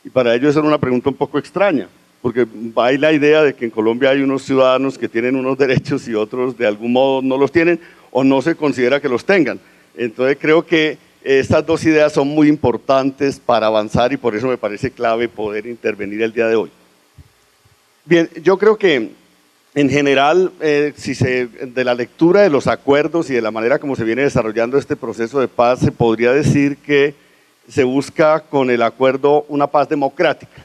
Y para ellos era una pregunta un poco extraña, porque hay la idea de que en Colombia hay unos ciudadanos que tienen unos derechos y otros de algún modo no los tienen o no se considera que los tengan. Entonces creo que estas dos ideas son muy importantes para avanzar y por eso me parece clave poder intervenir el día de hoy. Bien, yo creo que en general, de la lectura de los acuerdos y de la manera como se viene desarrollando este proceso de paz, se podría decir que se busca con el acuerdo una paz democrática.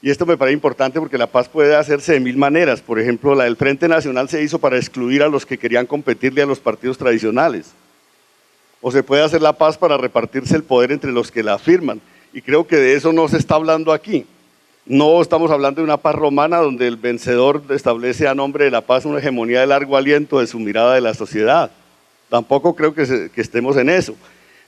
Y esto me parece importante porque la paz puede hacerse de mil maneras. Por ejemplo, la del Frente Nacional se hizo para excluir a los que querían competirle a los partidos tradicionales. O se puede hacer la paz para repartirse el poder entre los que la firman. Y creo que de eso no se está hablando aquí. No estamos hablando de una paz romana donde el vencedor establece a nombre de la paz una hegemonía de largo aliento de su mirada de la sociedad. Tampoco creo que estemos en eso.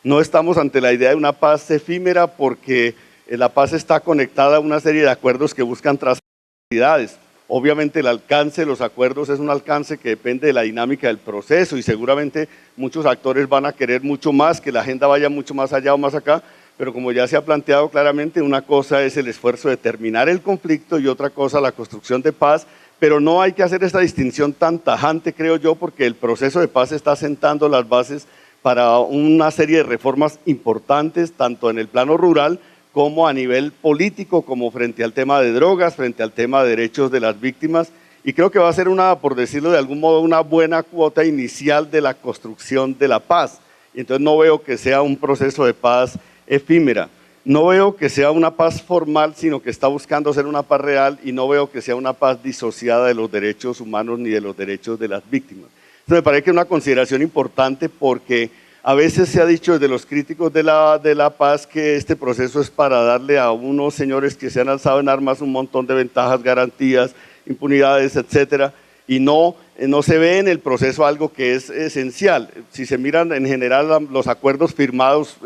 No estamos ante la idea de una paz efímera porque la paz está conectada a una serie de acuerdos que buscan transversalidades. Obviamente el alcance de los acuerdos es un alcance que depende de la dinámica del proceso y seguramente muchos actores van a querer mucho más, que la agenda vaya mucho más allá o más acá, pero como ya se ha planteado claramente, una cosa es el esfuerzo de terminar el conflicto y otra cosa la construcción de paz, pero no hay que hacer esta distinción tan tajante, creo yo, porque el proceso de paz está sentando las bases para una serie de reformas importantes, tanto en el plano rural como a nivel político, como frente al tema de drogas, frente al tema de derechos de las víctimas, y creo que va a ser por decirlo de algún modo, una buena cuota inicial de la construcción de la paz. Y entonces no veo que sea un proceso de paz efímera, no veo que sea una paz formal, sino que está buscando ser una paz real, y no veo que sea una paz disociada de los derechos humanos ni de los derechos de las víctimas. Esto me parece que es una consideración importante porque a veces se ha dicho desde los críticos de la paz que este proceso es para darle a unos señores que se han alzado en armas un montón de ventajas, garantías, impunidades, etcétera, y no se ve en el proceso algo que es esencial. Si se miran en general los acuerdos firmados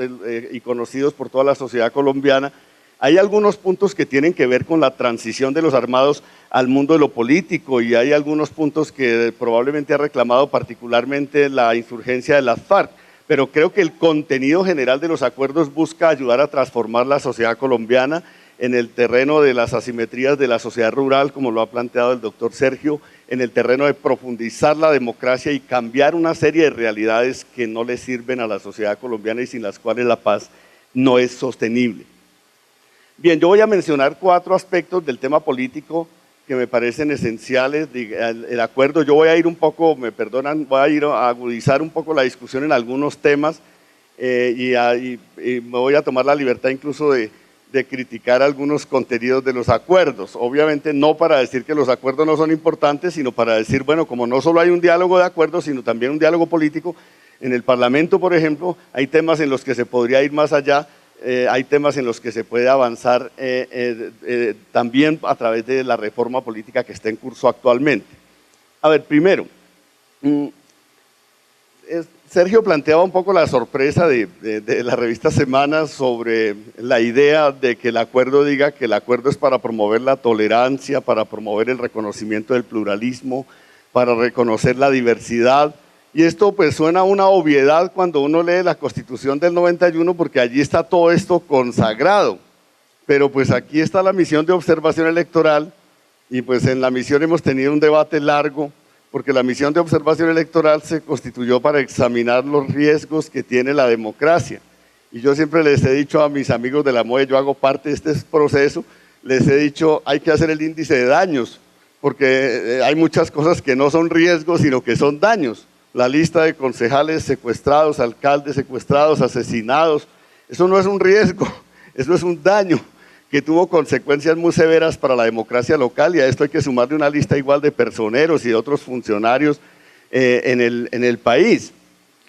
y conocidos por toda la sociedad colombiana, hay algunos puntos que tienen que ver con la transición de los armados al mundo de lo político y hay algunos puntos que probablemente ha reclamado particularmente la insurgencia de las FARC. Pero creo que el contenido general de los acuerdos busca ayudar a transformar la sociedad colombiana en el terreno de las asimetrías de la sociedad rural, como lo ha planteado el doctor Sergio, en el terreno de profundizar la democracia y cambiar una serie de realidades que no le sirven a la sociedad colombiana y sin las cuales la paz no es sostenible. Bien, yo voy a mencionar 4 aspectos del tema político que me parecen esenciales. El acuerdo, yo voy a ir un poco, me perdonan, voy a ir a agudizar un poco la discusión en algunos temas y me voy a tomar la libertad incluso de criticar algunos contenidos de los acuerdos. Obviamente no para decir que los acuerdos no son importantes, sino para decir, bueno, como no solo hay un diálogo de acuerdos, sino también un diálogo político, en el Parlamento, por ejemplo, hay temas en los que se podría ir más allá, hay temas en los que se puede avanzar también a través de la reforma política que está en curso actualmente. A ver, primero, Sergio planteaba un poco la sorpresa de la revista Semana sobre la idea de que el acuerdo diga que el acuerdo es para promover la tolerancia, para promover el reconocimiento del pluralismo, para reconocer la diversidad. Y esto pues suena a una obviedad cuando uno lee la Constitución del 91 porque allí está todo esto consagrado. Pero pues aquí está la misión de observación electoral y pues en la misión hemos tenido un debate largo porque la misión de observación electoral se constituyó para examinar los riesgos que tiene la democracia. Y yo siempre les he dicho a mis amigos de la MOE, yo hago parte de este proceso, les he dicho hay que hacer el índice de daños porque hay muchas cosas que no son riesgos sino que son daños. La lista de concejales secuestrados, alcaldes secuestrados, asesinados, eso no es un riesgo, eso es un daño que tuvo consecuencias muy severas para la democracia local y a esto hay que sumarle una lista igual de personeros y de otros funcionarios en el país.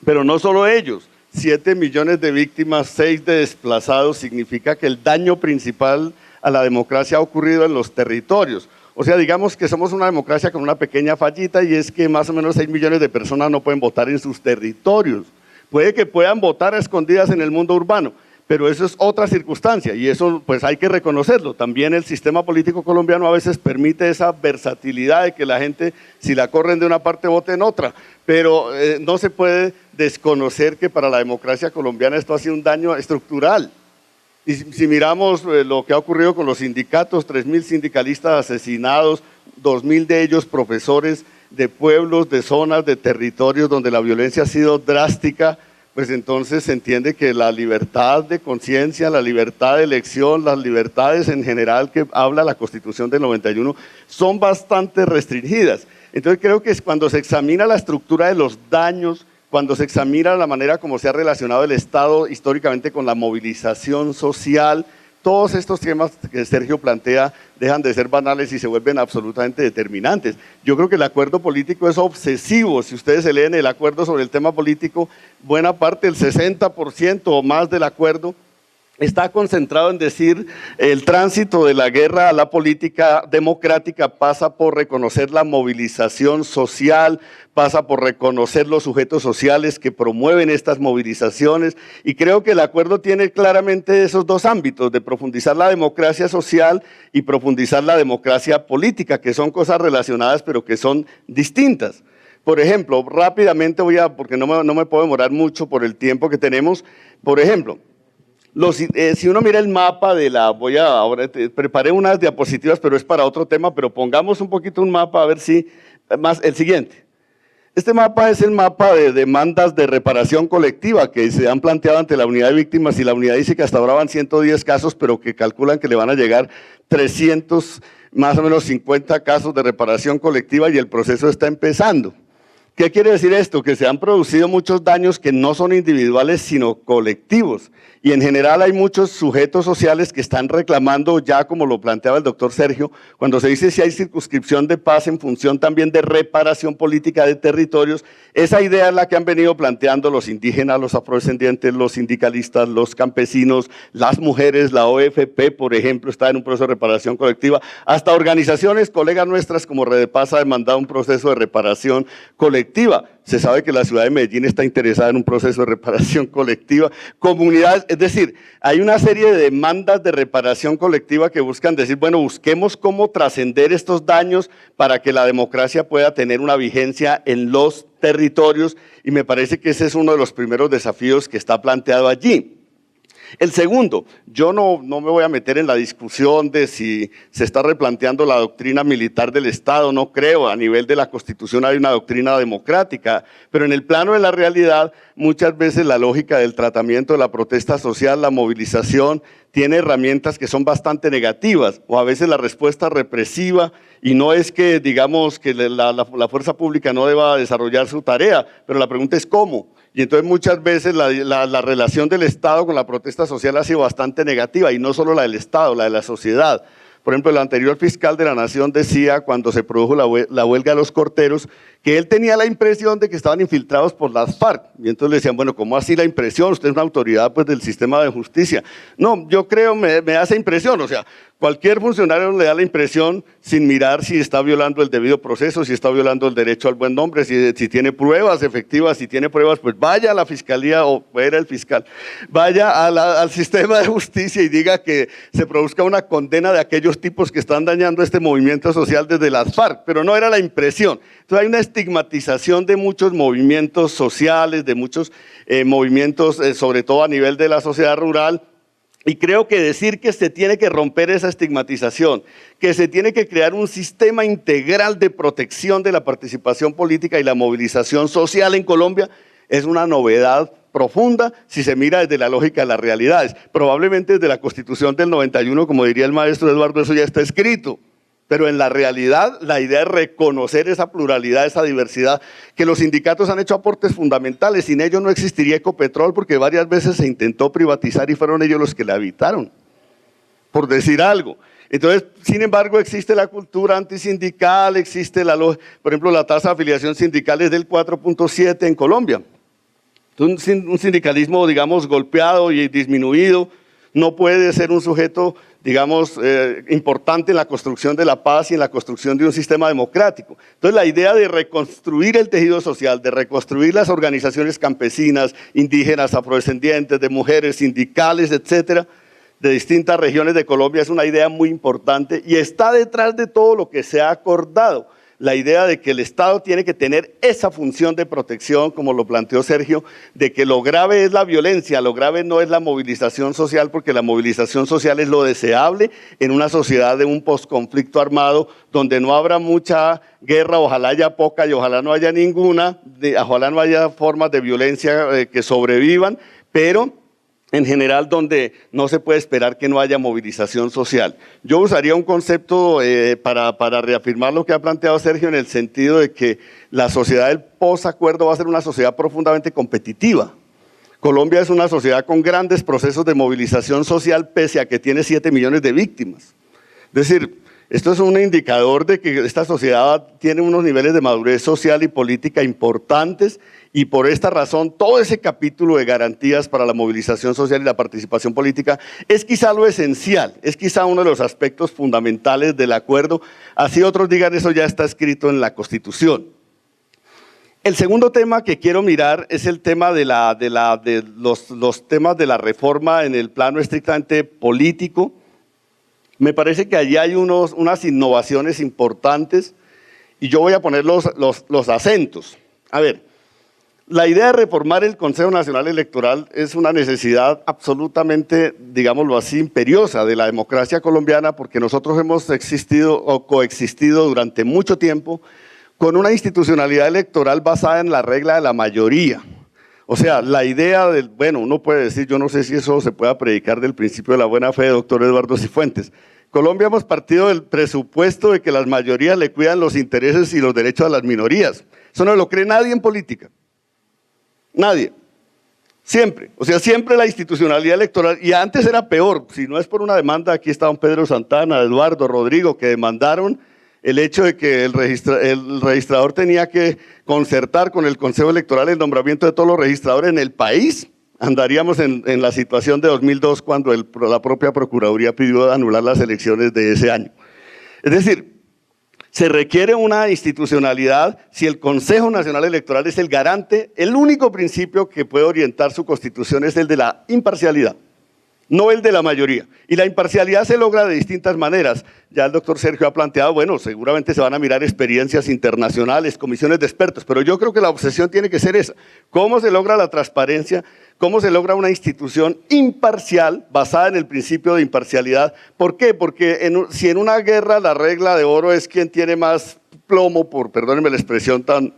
Pero no solo ellos, 7 millones de víctimas, 6 de desplazados, significa que el daño principal a la democracia ha ocurrido en los territorios. O sea, digamos que somos una democracia con una pequeña fallita y es que más o menos 6 millones de personas no pueden votar en sus territorios. Puede que puedan votar a escondidas en el mundo urbano, pero eso es otra circunstancia y eso pues hay que reconocerlo. También el sistema político colombiano a veces permite esa versatilidad de que la gente, si la corren de una parte, vote en otra, pero no se puede desconocer que para la democracia colombiana esto ha sido un daño estructural. Y si miramos lo que ha ocurrido con los sindicatos, 3.000 sindicalistas asesinados, 2.000 de ellos profesores de pueblos, de zonas, de territorios donde la violencia ha sido drástica, pues entonces se entiende que la libertad de conciencia, la libertad de elección, las libertades en general que habla la Constitución del 91 son bastante restringidas. Entonces creo que es cuando se examina la estructura de los daños, cuando se examina la manera como se ha relacionado el Estado históricamente con la movilización social, todos estos temas que Sergio plantea dejan de ser banales y se vuelven absolutamente determinantes. Yo creo que el acuerdo político es obsesivo. Si ustedes se leen el acuerdo sobre el tema político, buena parte, el 60% o más del acuerdo, está concentrado en decir el tránsito de la guerra a la política democrática pasa por reconocer la movilización social, pasa por reconocer los sujetos sociales que promueven estas movilizaciones y creo que el acuerdo tiene claramente esos dos ámbitos de profundizar la democracia social y profundizar la democracia política, que son cosas relacionadas pero que son distintas. Por ejemplo, rápidamente porque no me puedo demorar mucho por el tiempo que tenemos, por ejemplo, si uno mira el mapa ahora preparé unas diapositivas, pero es para otro tema, pero pongamos un poquito un mapa a ver si, más el siguiente. Este mapa es el mapa de demandas de reparación colectiva que se han planteado ante la unidad de víctimas y la unidad dice que hasta ahora van 110 casos, pero que calculan que le van a llegar 300, más o menos 50 casos de reparación colectiva y el proceso está empezando. ¿Qué quiere decir esto? Que se han producido muchos daños que no son individuales sino colectivos y en general hay muchos sujetos sociales que están reclamando ya como lo planteaba el doctor Sergio, cuando se dice si hay circunscripción de paz en función también de reparación política de territorios, esa idea es la que han venido planteando los indígenas, los afrodescendientes, los sindicalistas, los campesinos, las mujeres, la OFP por ejemplo está en un proceso de reparación colectiva, hasta organizaciones, colegas nuestras como Red de Paz ha demandado un proceso de reparación colectiva. Se sabe que la ciudad de Medellín está interesada en un proceso de reparación colectiva, comunidades, es decir, hay una serie de demandas de reparación colectiva que buscan decir, bueno, busquemos cómo trascender estos daños para que la democracia pueda tener una vigencia en los territorios y me parece que ese es uno de los primeros desafíos que está planteado allí. El segundo, yo no me voy a meter en la discusión de si se está replanteando la doctrina militar del Estado, no creo, a nivel de la Constitución hay una doctrina democrática, pero en el plano de la realidad muchas veces la lógica del tratamiento de la protesta social, la movilización, tiene herramientas que son bastante negativas o a veces la respuesta represiva y no es que digamos que la fuerza pública no deba desarrollar su tarea, pero la pregunta es cómo. Y entonces muchas veces la relación del Estado con la protesta social ha sido bastante negativa y no solo la del Estado, la de la sociedad. Por ejemplo, el anterior fiscal de la Nación decía cuando se produjo la huelga de los corteros que él tenía la impresión de que estaban infiltrados por las FARC. Y entonces le decían, bueno, ¿cómo así la impresión? Usted es una autoridad pues, del sistema de justicia. No, yo creo, me da esa impresión, o sea, cualquier funcionario le da la impresión sin mirar si está violando el debido proceso, si está violando el derecho al buen nombre, si tiene pruebas efectivas, si tiene pruebas, pues vaya a la fiscalía o era el fiscal, vaya al sistema de justicia y diga que se produzca una condena de aquellos tipos que están dañando este movimiento social desde las FARC, pero no era la impresión. Entonces hay una estigmatización de muchos movimientos sociales, de muchos movimientos, sobre todo a nivel de la sociedad rural, y creo que decir que se tiene que romper esa estigmatización, que se tiene que crear un sistema integral de protección de la participación política y la movilización social en Colombia es una novedad profunda si se mira desde la lógica de las realidades. Probablemente desde la Constitución del 91, como diría el maestro Eduardo, eso ya está escrito. Pero en la realidad la idea es reconocer esa pluralidad, esa diversidad, que los sindicatos han hecho aportes fundamentales, sin ellos no existiría Ecopetrol porque varias veces se intentó privatizar y fueron ellos los que la evitaron, por decir algo. Entonces, sin embargo, existe la cultura antisindical, existe por ejemplo, la tasa de afiliación sindical es del 4.7 en Colombia. Entonces, un sindicalismo, digamos, golpeado y disminuido no puede ser un sujeto, digamos, importante en la construcción de la paz y en la construcción de un sistema democrático. Entonces, la idea de reconstruir el tejido social, de reconstruir las organizaciones campesinas, indígenas, afrodescendientes, de mujeres, sindicales, etcétera, de distintas regiones de Colombia, es una idea muy importante y está detrás de todo lo que se ha acordado. La idea de que el Estado tiene que tener esa función de protección, como lo planteó Sergio, de que lo grave es la violencia, lo grave no es la movilización social, porque la movilización social es lo deseable en una sociedad de un posconflicto armado, donde no habrá mucha guerra, ojalá haya poca y ojalá no haya ninguna, ojalá no haya formas de violencia que sobrevivan, pero en general donde no se puede esperar que no haya movilización social. Yo usaría un concepto para reafirmar lo que ha planteado Sergio en el sentido de que la sociedad del posacuerdo va a ser una sociedad profundamente competitiva. Colombia es una sociedad con grandes procesos de movilización social pese a que tiene 7 millones de víctimas. Es decir, esto es un indicador de que esta sociedad tiene unos niveles de madurez social y política importantes y por esta razón todo ese capítulo de garantías para la movilización social y la participación política es quizá lo esencial, es quizá uno de los aspectos fundamentales del acuerdo, así otros digan eso ya está escrito en la Constitución. El segundo tema que quiero mirar es el tema de los temas de la reforma en el plano estrictamente político. Me parece que allí hay unas innovaciones importantes y yo voy a poner los acentos. A ver, la idea de reformar el Consejo Nacional Electoral es una necesidad absolutamente, digámoslo así, imperiosa de la democracia colombiana porque nosotros hemos existido o coexistido durante mucho tiempo con una institucionalidad electoral basada en la regla de la mayoría. O sea, la idea del, bueno, uno puede decir, yo no sé si eso se pueda predicar del principio de la buena fe, doctor Eduardo Cifuentes. Colombia hemos partido del presupuesto de que las mayorías le cuidan los intereses y los derechos a las minorías. Eso no lo cree nadie en política. Nadie. Siempre. O sea, siempre la institucionalidad electoral, y antes era peor, si no es por una demanda, aquí está don Pedro Santana, Eduardo, Rodrigo, que demandaron el hecho de que el registrador tenía que concertar con el Consejo Electoral el nombramiento de todos los registradores en el país. Andaríamos en la situación de 2002 cuando la propia Procuraduría pidió anular las elecciones de ese año. Es decir, se requiere una institucionalidad si el Consejo Nacional Electoral es el garante, el único principio que puede orientar su constitución es el de la imparcialidad, no el de la mayoría. Y la imparcialidad se logra de distintas maneras. Ya el doctor Sergio ha planteado, bueno, seguramente se van a mirar experiencias internacionales, comisiones de expertos, pero yo creo que la obsesión tiene que ser esa. ¿Cómo se logra la transparencia? ¿Cómo se logra una institución imparcial basada en el principio de imparcialidad? ¿Por qué? Porque si en una guerra la regla de oro es quien tiene más plomo, perdónenme la expresión tan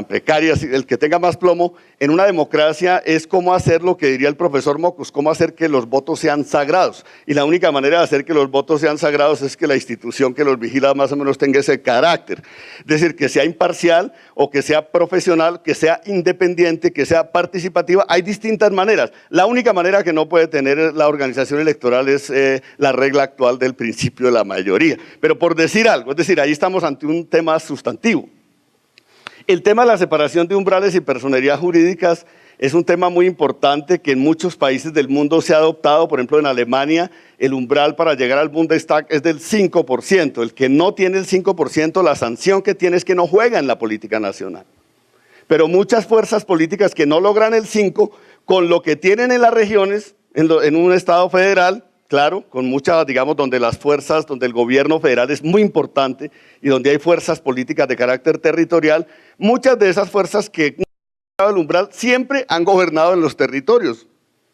precaria, el que tenga más plomo, en una democracia es cómo hacer lo que diría el profesor Mocus, cómo hacer que los votos sean sagrados. Y la única manera de hacer que los votos sean sagrados es que la institución que los vigila más o menos tenga ese carácter. Es decir, que sea imparcial o que sea profesional, que sea independiente, que sea participativa. Hay distintas maneras. La única manera que no puede tener la organización electoral es la regla actual del principio de la mayoría. Pero por decir algo, es decir, ahí estamos ante un tema sustantivo. El tema de la separación de umbrales y personerías jurídicas es un tema muy importante que en muchos países del mundo se ha adoptado. Por ejemplo, en Alemania el umbral para llegar al Bundestag es del 5%. El que no tiene el 5%, la sanción que tiene es que no juega en la política nacional. Pero muchas fuerzas políticas que no logran el 5%, con lo que tienen en las regiones, en un estado federal, claro, con muchas, digamos, donde el gobierno federal es muy importante y donde hay fuerzas políticas de carácter territorial, muchas de esas fuerzas que no han llegado al umbral siempre han gobernado en los territorios.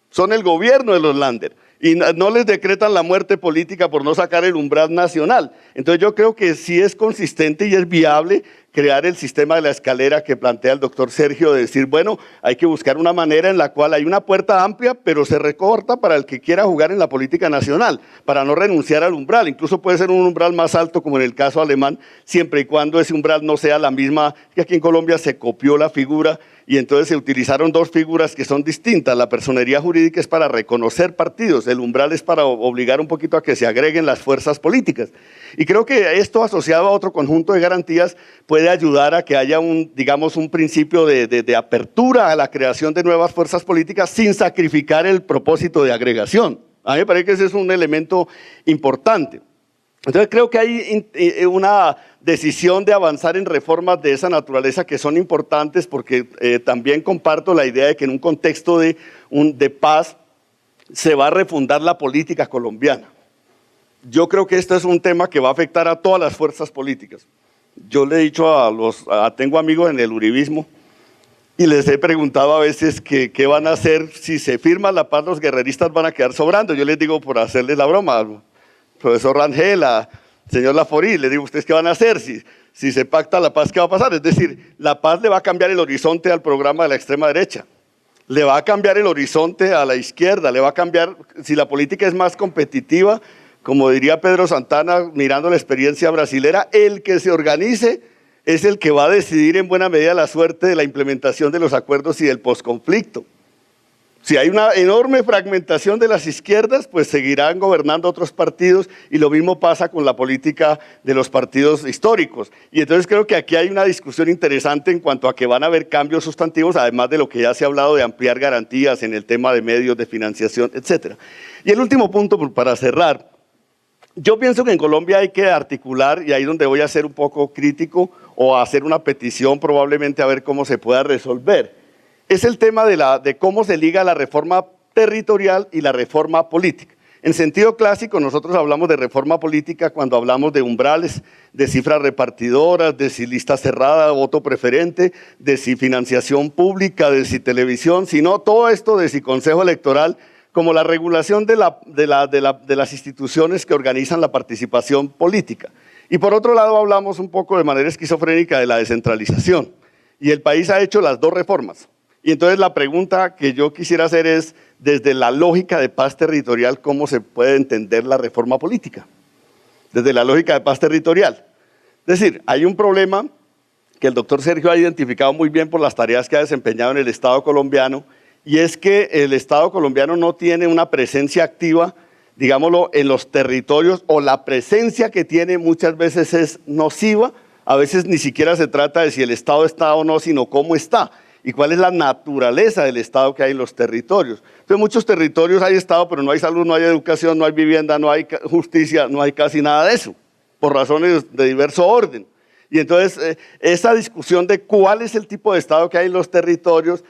Son el gobierno de los Länder y no les decretan la muerte política por no sacar el umbral nacional. Entonces yo creo que sí es consistente y es viable crear el sistema de la escalera que plantea el doctor Sergio, de decir, bueno, hay que buscar una manera en la cual hay una puerta amplia, pero se recorta para el que quiera jugar en la política nacional, para no renunciar al umbral. Incluso puede ser un umbral más alto, como en el caso alemán, siempre y cuando ese umbral no sea la misma, que aquí en Colombia se copió la figura y entonces se utilizaron dos figuras que son distintas. La personería jurídica es para reconocer partidos, el umbral es para obligar un poquito a que se agreguen las fuerzas políticas. Y creo que esto asociado a otro conjunto de garantías puede ayudar a que haya digamos, un principio de apertura a la creación de nuevas fuerzas políticas sin sacrificar el propósito de agregación. A mí me parece que ese es un elemento importante. Entonces creo que hay una decisión de avanzar en reformas de esa naturaleza que son importantes porque también comparto la idea de que en un contexto de paz se va a refundar la política colombiana. Yo creo que este es un tema que va a afectar a todas las fuerzas políticas. Yo le he dicho tengo amigos en el uribismo y les he preguntado a veces qué van a hacer si se firma la paz, los guerreristas van a quedar sobrando. Yo les digo por hacerles la broma, profesor Rangel, señor Laforí, le digo, ¿ustedes qué van a hacer si se pacta la paz? ¿Qué va a pasar? Es decir, la paz le va a cambiar el horizonte al programa de la extrema derecha, le va a cambiar el horizonte a la izquierda, le va a cambiar, si la política es más competitiva, como diría Pedro Santana, mirando la experiencia brasilera, el que se organice es el que va a decidir en buena medida la suerte de la implementación de los acuerdos y del posconflicto. Si hay una enorme fragmentación de las izquierdas, pues seguirán gobernando otros partidos y lo mismo pasa con la política de los partidos históricos. Y entonces creo que aquí hay una discusión interesante en cuanto a que van a haber cambios sustantivos, además de lo que ya se ha hablado de ampliar garantías en el tema de medios de financiación, etc. Y el último punto para cerrar, yo pienso que en Colombia hay que articular, y ahí donde voy a ser un poco crítico o a hacer una petición probablemente a ver cómo se pueda resolver, es el tema de cómo se liga la reforma territorial y la reforma política. En sentido clásico, nosotros hablamos de reforma política cuando hablamos de umbrales, de cifras repartidoras, de si lista cerrada, voto preferente, de si financiación pública, de si televisión, sino todo esto de si consejo electoral, como la regulación de las instituciones que organizan la participación política. Y por otro lado hablamos un poco de manera esquizofrénica de la descentralización. Y el país ha hecho las dos reformas. Y entonces la pregunta que yo quisiera hacer es, desde la lógica de paz territorial, ¿cómo se puede entender la reforma política? Desde la lógica de paz territorial. Es decir, hay un problema que el doctor Sergio ha identificado muy bien por las tareas que ha desempeñado en el Estado colombiano, y es que el Estado colombiano no tiene una presencia activa, digámoslo, en los territorios, o la presencia que tiene muchas veces es nociva, a veces ni siquiera se trata de si el Estado está o no, sino cómo está. Y cuál es la naturaleza del Estado que hay en los territorios. Entonces, en muchos territorios hay Estado, pero no hay salud, no hay educación, no hay vivienda, no hay justicia, no hay casi nada de eso, por razones de diverso orden. Y entonces, esa discusión de cuál es el tipo de Estado que hay en los territorios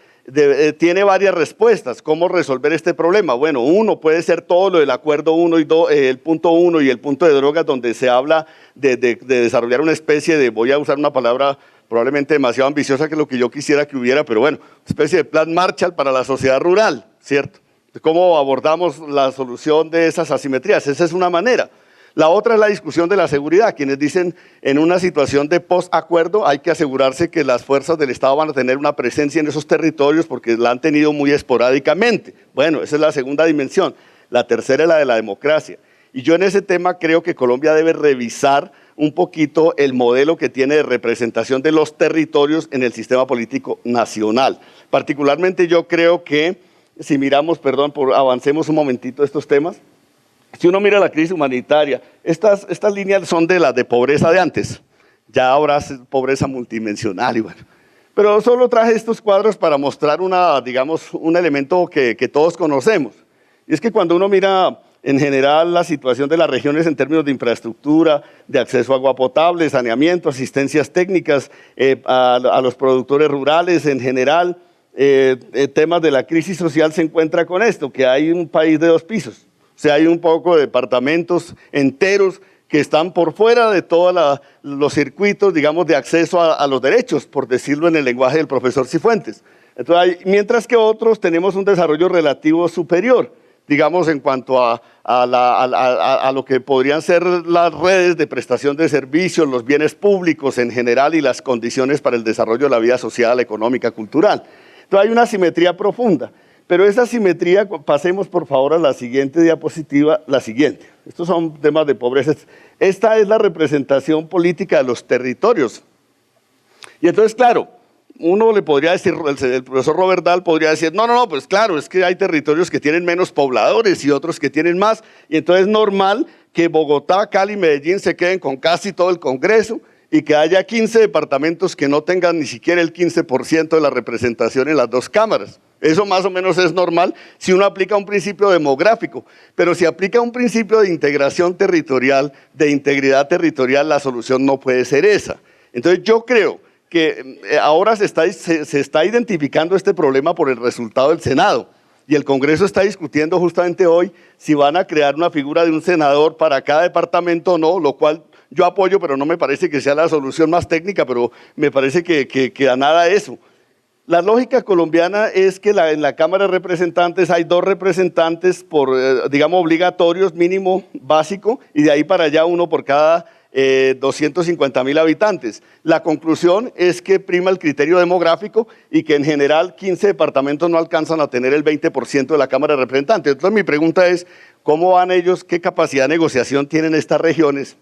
tiene varias respuestas. ¿Cómo resolver este problema? Bueno, uno puede ser todo lo del acuerdo 1 y 2, el punto 1 y el punto de drogas, donde se habla de desarrollar una especie de, voy a usar una palabra probablemente demasiado ambiciosa que lo que yo quisiera que hubiera, pero bueno, una especie de plan Marshall para la sociedad rural, ¿cierto? ¿Cómo abordamos la solución de esas asimetrías? Esa es una manera. La otra es la discusión de la seguridad, quienes dicen en una situación de post-acuerdo hay que asegurarse que las fuerzas del Estado van a tener una presencia en esos territorios porque la han tenido muy esporádicamente. Bueno, esa es la segunda dimensión. La tercera es la de la democracia. Y yo en ese tema creo que Colombia debe revisar un poquito el modelo que tiene de representación de los territorios en el sistema político nacional. Particularmente yo creo que, si miramos, avancemos un momentito estos temas, si uno mira la crisis humanitaria, estas líneas son de las de pobreza de antes, ya ahora es pobreza multidimensional y bueno. Pero solo traje estos cuadros para mostrar un elemento que todos conocemos. Y es que cuando uno mira en general la situación de las regiones en términos de infraestructura, de acceso a agua potable, saneamiento, asistencias técnicas a los productores rurales en general, temas de la crisis social se encuentra con esto, que hay un país de 2 pisos. O sea, hay un poco de departamentos enteros que están por fuera de todos los circuitos, digamos, de acceso a los derechos, por decirlo en el lenguaje del profesor Cifuentes. Entonces, mientras que otros tenemos un desarrollo relativo superior, digamos, en cuanto a lo que podrían ser las redes de prestación de servicios, los bienes públicos en general y las condiciones para el desarrollo de la vida social, económica, cultural. Entonces, hay una asimetría profunda. Pero esa simetría, pasemos por favor a la siguiente diapositiva, la siguiente. Estos son temas de pobreza. Esta es la representación política de los territorios. Y entonces, claro, uno le podría decir, el profesor Robert Dahl podría decir, no, pues claro, es que hay territorios que tienen menos pobladores y otros que tienen más, y entonces es normal que Bogotá, Cali, Medellín se queden con casi todo el Congreso y que haya 15 departamentos que no tengan ni siquiera el 15% de la representación en las dos cámaras. Eso más o menos es normal si uno aplica un principio demográfico, pero si aplica un principio de integración territorial, de integridad territorial, la solución no puede ser esa. Entonces yo creo que ahora se está identificando este problema por el resultado del Senado, y el Congreso está discutiendo justamente hoy si van a crear una figura de un senador para cada departamento o no, lo cual yo apoyo, pero no me parece que sea la solución más técnica, pero me parece que a nada eso. La lógica colombiana es que en la Cámara de Representantes hay 2 representantes por, digamos, obligatorios, mínimo básico, y de ahí para allá uno por cada 250.000 habitantes. La conclusión es que prima el criterio demográfico y que en general 15 departamentos no alcanzan a tener el 20% de la Cámara de Representantes. Entonces mi pregunta es, ¿cómo van ellos, qué capacidad de negociación tienen estas regiones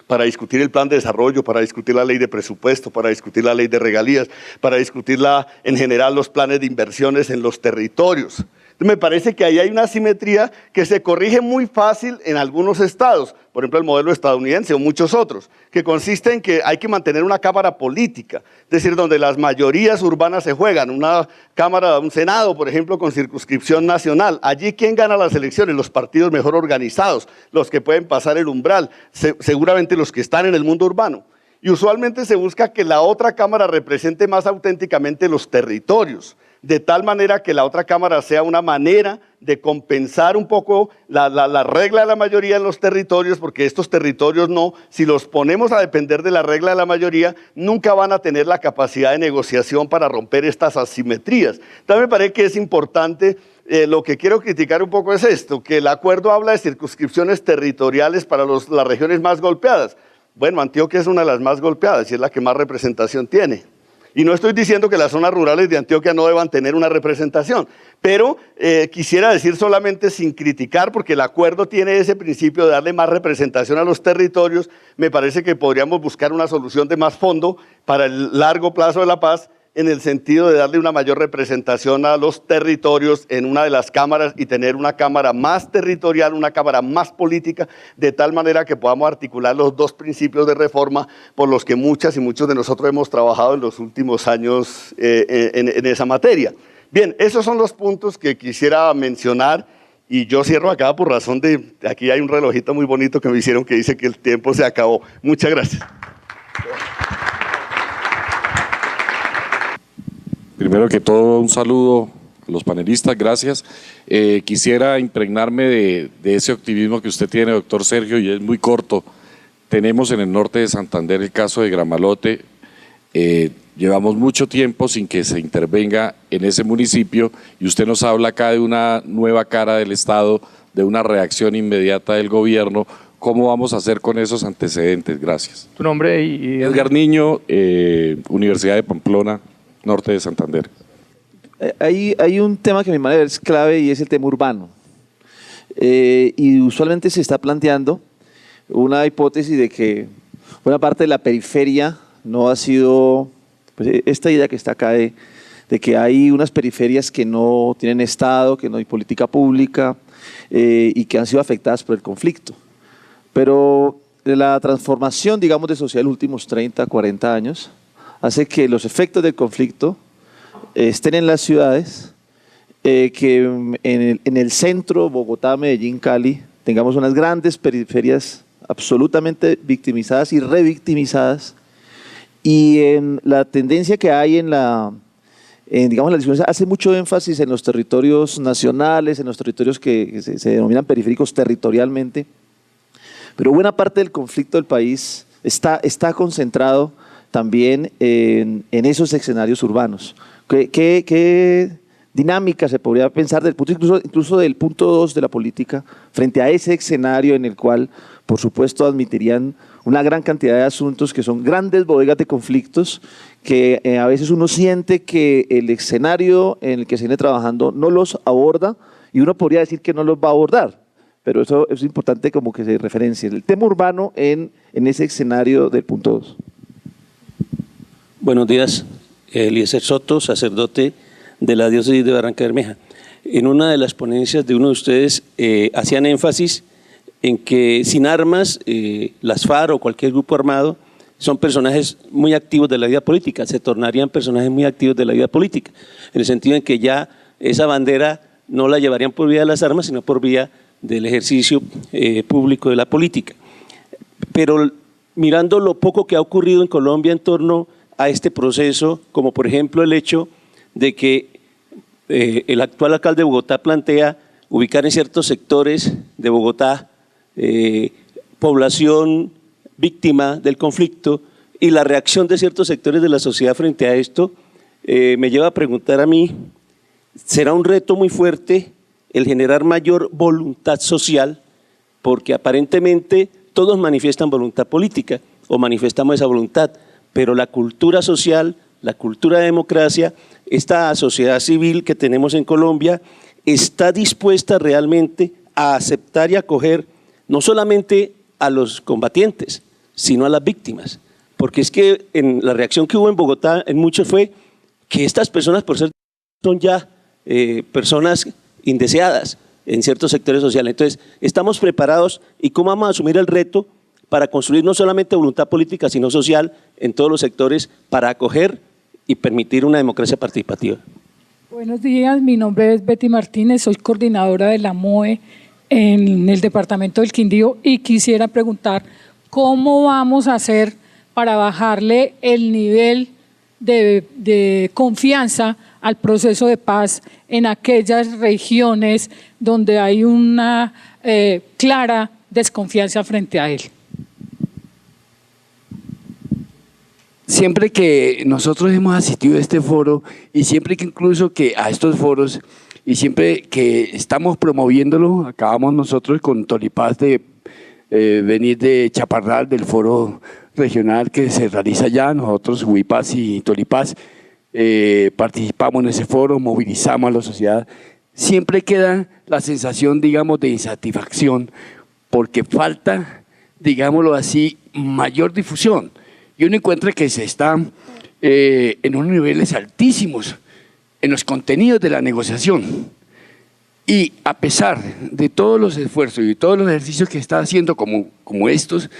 para discutir el plan de desarrollo, para discutir la ley de presupuesto, para discutir la ley de regalías, para discutir en general los planes de inversiones en los territorios? Me parece que ahí hay una asimetría que se corrige muy fácil en algunos estados, por ejemplo el modelo estadounidense o muchos otros, que consiste en que hay que mantener una cámara política, es decir, donde las mayorías urbanas se juegan, una cámara, un senado, por ejemplo, con circunscripción nacional. Allí, ¿quién gana las elecciones? Los partidos mejor organizados, los que pueden pasar el umbral, seguramente los que están en el mundo urbano. Y usualmente se busca que la otra cámara represente más auténticamente los territorios, de tal manera que la otra cámara sea una manera de compensar un poco la regla de la mayoría en los territorios, porque estos territorios no, si los ponemos a depender de la regla de la mayoría, nunca van a tener la capacidad de negociación para romper estas asimetrías. Entonces me parece que es importante, lo que quiero criticar un poco es esto, que el acuerdo habla de circunscripciones territoriales para las regiones más golpeadas. Bueno, Antioquia es una de las más golpeadas y es la que más representación tiene. Y no estoy diciendo que las zonas rurales de Antioquia no deban tener una representación, pero quisiera decir solamente sin criticar, porque el acuerdo tiene ese principio de darle más representación a los territorios. Me parece que podríamos buscar una solución de más fondo para el largo plazo de la paz, en el sentido de darle una mayor representación a los territorios en una de las cámaras y tener una cámara más territorial, una cámara más política, de tal manera que podamos articular los 2 principios de reforma por los que muchas y muchos de nosotros hemos trabajado en los últimos años en esa materia. Bien, esos son los puntos que quisiera mencionar y yo cierro acá por razón de, aquí hay un relojito muy bonito que me hicieron que dice que el tiempo se acabó. Muchas gracias. Primero que todo, un saludo a los panelistas, gracias. Quisiera impregnarme de ese optimismo que usted tiene, doctor Sergio, y es muy corto. Tenemos en el norte de Santander el caso de Gramalote. Llevamos mucho tiempo sin que se intervenga en ese municipio y usted nos habla acá de una nueva cara del Estado, de una reacción inmediata del gobierno. ¿Cómo vamos a hacer con esos antecedentes? Gracias. ¿Tu nombre y Edgar Niño, Universidad de Pamplona, norte de Santander. Hay un tema que a mi manera es clave y es el tema urbano. Y usualmente se está planteando una hipótesis de que buena parte de la periferia no ha sido, pues esta idea que está acá de que hay unas periferias que no tienen Estado, que no hay política pública y que han sido afectadas por el conflicto. Pero la transformación, digamos, de sociedad de los últimos 30, 40 años hace que los efectos del conflicto estén en las ciudades, que en el centro, Bogotá, Medellín, Cali, tengamos unas grandes periferias absolutamente victimizadas y revictimizadas, y en la tendencia que hay digamos, la discusión hace mucho énfasis en los territorios nacionales, en los territorios que se denominan periféricos territorialmente, pero buena parte del conflicto del país está concentrado también en esos escenarios urbanos. ¿Qué dinámica se podría pensar del punto, incluso del punto 2 de la política frente a ese escenario en el cual, por supuesto, admitirían una gran cantidad de asuntos que son grandes bodegas de conflictos que a veces uno siente que el escenario en el que se viene trabajando no los aborda y uno podría decir que no los va a abordar, pero eso es importante como que se referencie el tema urbano en ese escenario del punto 2. Buenos días. Eliezer Soto, sacerdote de la diócesis de Barranca Bermeja. En una de las ponencias de uno de ustedes hacían énfasis en que sin armas, las FARC o cualquier grupo armado son personajes muy activos de la vida política, se tornarían personajes muy activos de la vida política, en el sentido en que ya esa bandera no la llevarían por vía de las armas, sino por vía del ejercicio público de la política. Pero mirando lo poco que ha ocurrido en Colombia en torno a este proceso, como por ejemplo el hecho de que el actual alcalde de Bogotá plantea ubicar en ciertos sectores de Bogotá población víctima del conflicto, y la reacción de ciertos sectores de la sociedad frente a esto, me lleva a preguntar a mí, ¿será un reto muy fuerte el generar mayor voluntad social? Porque aparentemente todos manifiestan voluntad política o manifestamos esa voluntad, pero la cultura social, la cultura de democracia, esta sociedad civil que tenemos en Colombia, está dispuesta realmente a aceptar y acoger no solamente a los combatientes, sino a las víctimas. Porque es que en la reacción que hubo en Bogotá en muchos fue que estas personas, por ser, son ya personas indeseadas en ciertos sectores sociales. Entonces, estamos preparados y cómo vamos a asumir el reto para construir no solamente voluntad política, sino social en todos los sectores para acoger y permitir una democracia participativa. Buenos días, mi nombre es Betty Martínez, soy coordinadora de la MOE en el departamento del Quindío y quisiera preguntar cómo vamos a hacer para bajarle el nivel de confianza al proceso de paz en aquellas regiones donde hay una clara desconfianza frente a él. Siempre que nosotros hemos asistido a este foro y siempre que incluso que a estos foros y siempre que estamos promoviéndolo, acabamos nosotros con Tolipaz de venir de Chaparral, del foro regional que se realiza allá, nosotros Huipaz y Tolipaz participamos en ese foro, movilizamos a la sociedad, siempre queda la sensación, digamos, de insatisfacción porque falta, digámoslo así, mayor difusión. Y uno encuentra que se está en unos niveles altísimos en los contenidos de la negociación. Y a pesar de todos los esfuerzos y todos los ejercicios que está haciendo como estos,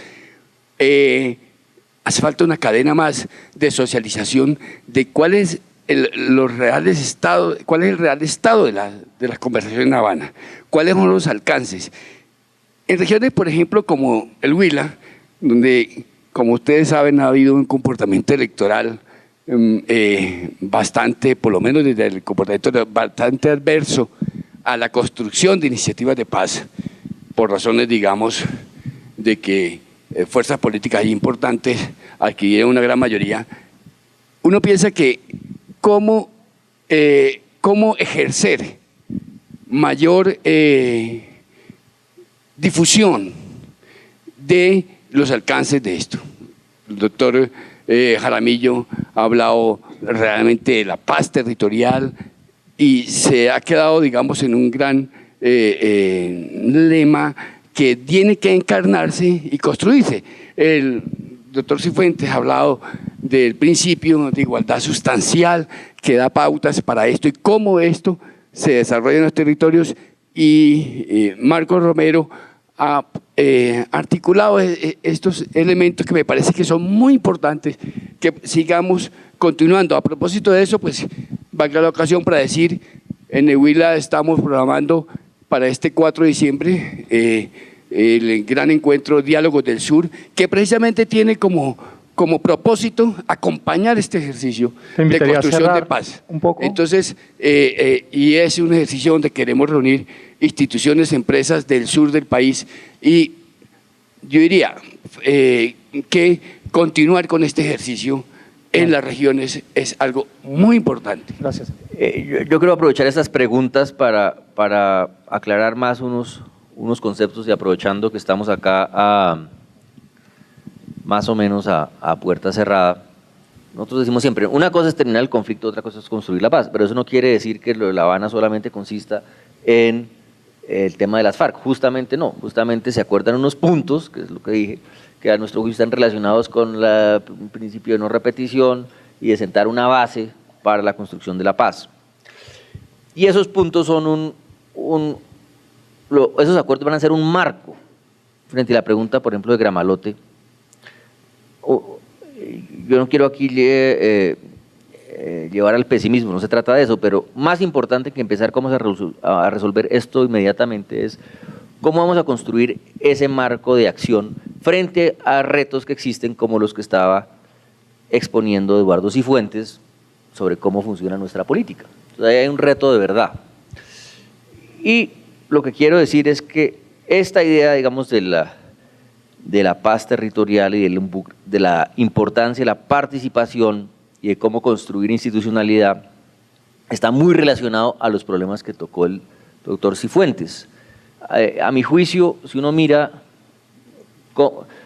hace falta una cadena más de socialización de cuál es el real estado de las conversaciones en Habana, cuáles son los alcances. En regiones, por ejemplo, como el Huila, donde, como ustedes saben, ha habido un comportamiento electoral bastante, por lo menos desde el comportamiento bastante adverso a la construcción de iniciativas de paz, por razones, digamos, de que fuerzas políticas importantes adquirieron una gran mayoría. Uno piensa que cómo ejercer mayor difusión de los alcances de esto. El doctor Jaramillo ha hablado realmente de la paz territorial y se ha quedado, digamos, en un gran lema que tiene que encarnarse y construirse. El doctor Cifuentes ha hablado del principio de igualdad sustancial que da pautas para esto y cómo esto se desarrolla en los territorios, y Marcos Romero ha articulado estos elementos que me parece que son muy importantes, que sigamos continuando. A propósito de eso, pues valga la ocasión para decir, en el Huila estamos programando para este 4 de diciembre el gran encuentro Diálogos del Sur, que precisamente tiene como propósito acompañar este ejercicio de construcción de paz. Un poco. Entonces, y es un ejercicio donde queremos reunir instituciones, empresas del sur del país, y yo diría que continuar con este ejercicio en las regiones es algo muy importante. Gracias. Yo quiero aprovechar estas preguntas para aclarar más unos conceptos, y aprovechando que estamos acá más o menos a puerta cerrada. Nosotros decimos siempre, una cosa es terminar el conflicto, otra cosa es construir la paz, pero eso no quiere decir que lo de La Habana solamente consista en el tema de las FARC, justamente no, justamente se acuerdan unos puntos, que es lo que dije, que a nuestro juicio están relacionados con el principio de no repetición y de sentar una base para la construcción de la paz. Y esos puntos son esos acuerdos van a ser un marco frente a la pregunta, por ejemplo, de Gramalote. Yo no quiero aquí llevar al pesimismo, no se trata de eso, pero más importante que empezar cómo a resolver esto inmediatamente es cómo vamos a construir ese marco de acción frente a retos que existen como los que estaba exponiendo Eduardo Cifuentes sobre cómo funciona nuestra política. Entonces ahí hay un reto de verdad. Y lo que quiero decir es que esta idea, digamos, de la paz territorial y de la importancia de la participación y de cómo construir institucionalidad está muy relacionado a los problemas que tocó el doctor Cifuentes. A mi juicio, si uno mira,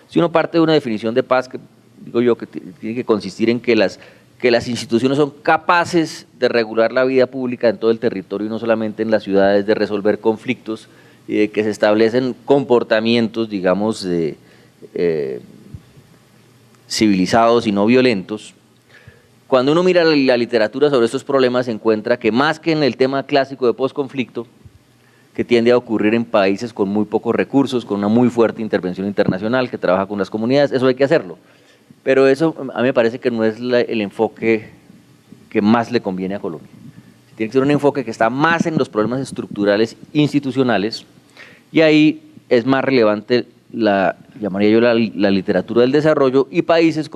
si uno parte de una definición de paz, que digo yo que tiene que consistir en que las instituciones son capaces de regular la vida pública en todo el territorio y no solamente en las ciudades, de resolver conflictos y de que se establecen comportamientos, digamos, civilizados y no violentos. Cuando uno mira la literatura sobre estos problemas, se encuentra que más que en el tema clásico de posconflicto, que tiende a ocurrir en países con muy pocos recursos, con una muy fuerte intervención internacional, que trabaja con las comunidades, eso hay que hacerlo. Pero eso a mí me parece que no es el enfoque que más le conviene a Colombia. Tiene que ser un enfoque que está más en los problemas estructurales institucionales, y ahí es más relevante llamaría yo la literatura del desarrollo, y países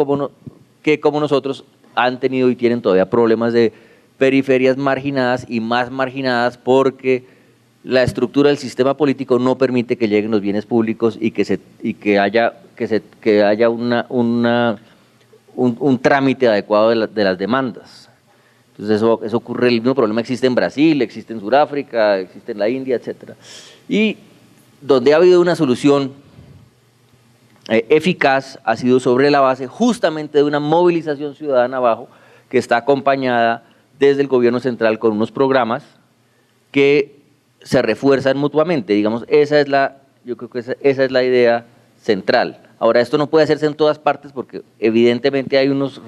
que como nosotros han tenido y tienen todavía problemas de periferias marginadas y más marginadas porque la estructura del sistema político no permite que lleguen los bienes públicos y que haya un trámite adecuado de las demandas. Entonces eso ocurre, el mismo problema existe en Brasil, existe en Sudáfrica, existe en la India, etc. Y donde ha habido una solución eficaz ha sido sobre la base justamente de una movilización ciudadana abajo que está acompañada desde el gobierno central con unos programas que se refuerzan mutuamente, digamos, yo creo que esa es la idea central. Ahora, esto no puede hacerse en todas partes porque evidentemente hay unas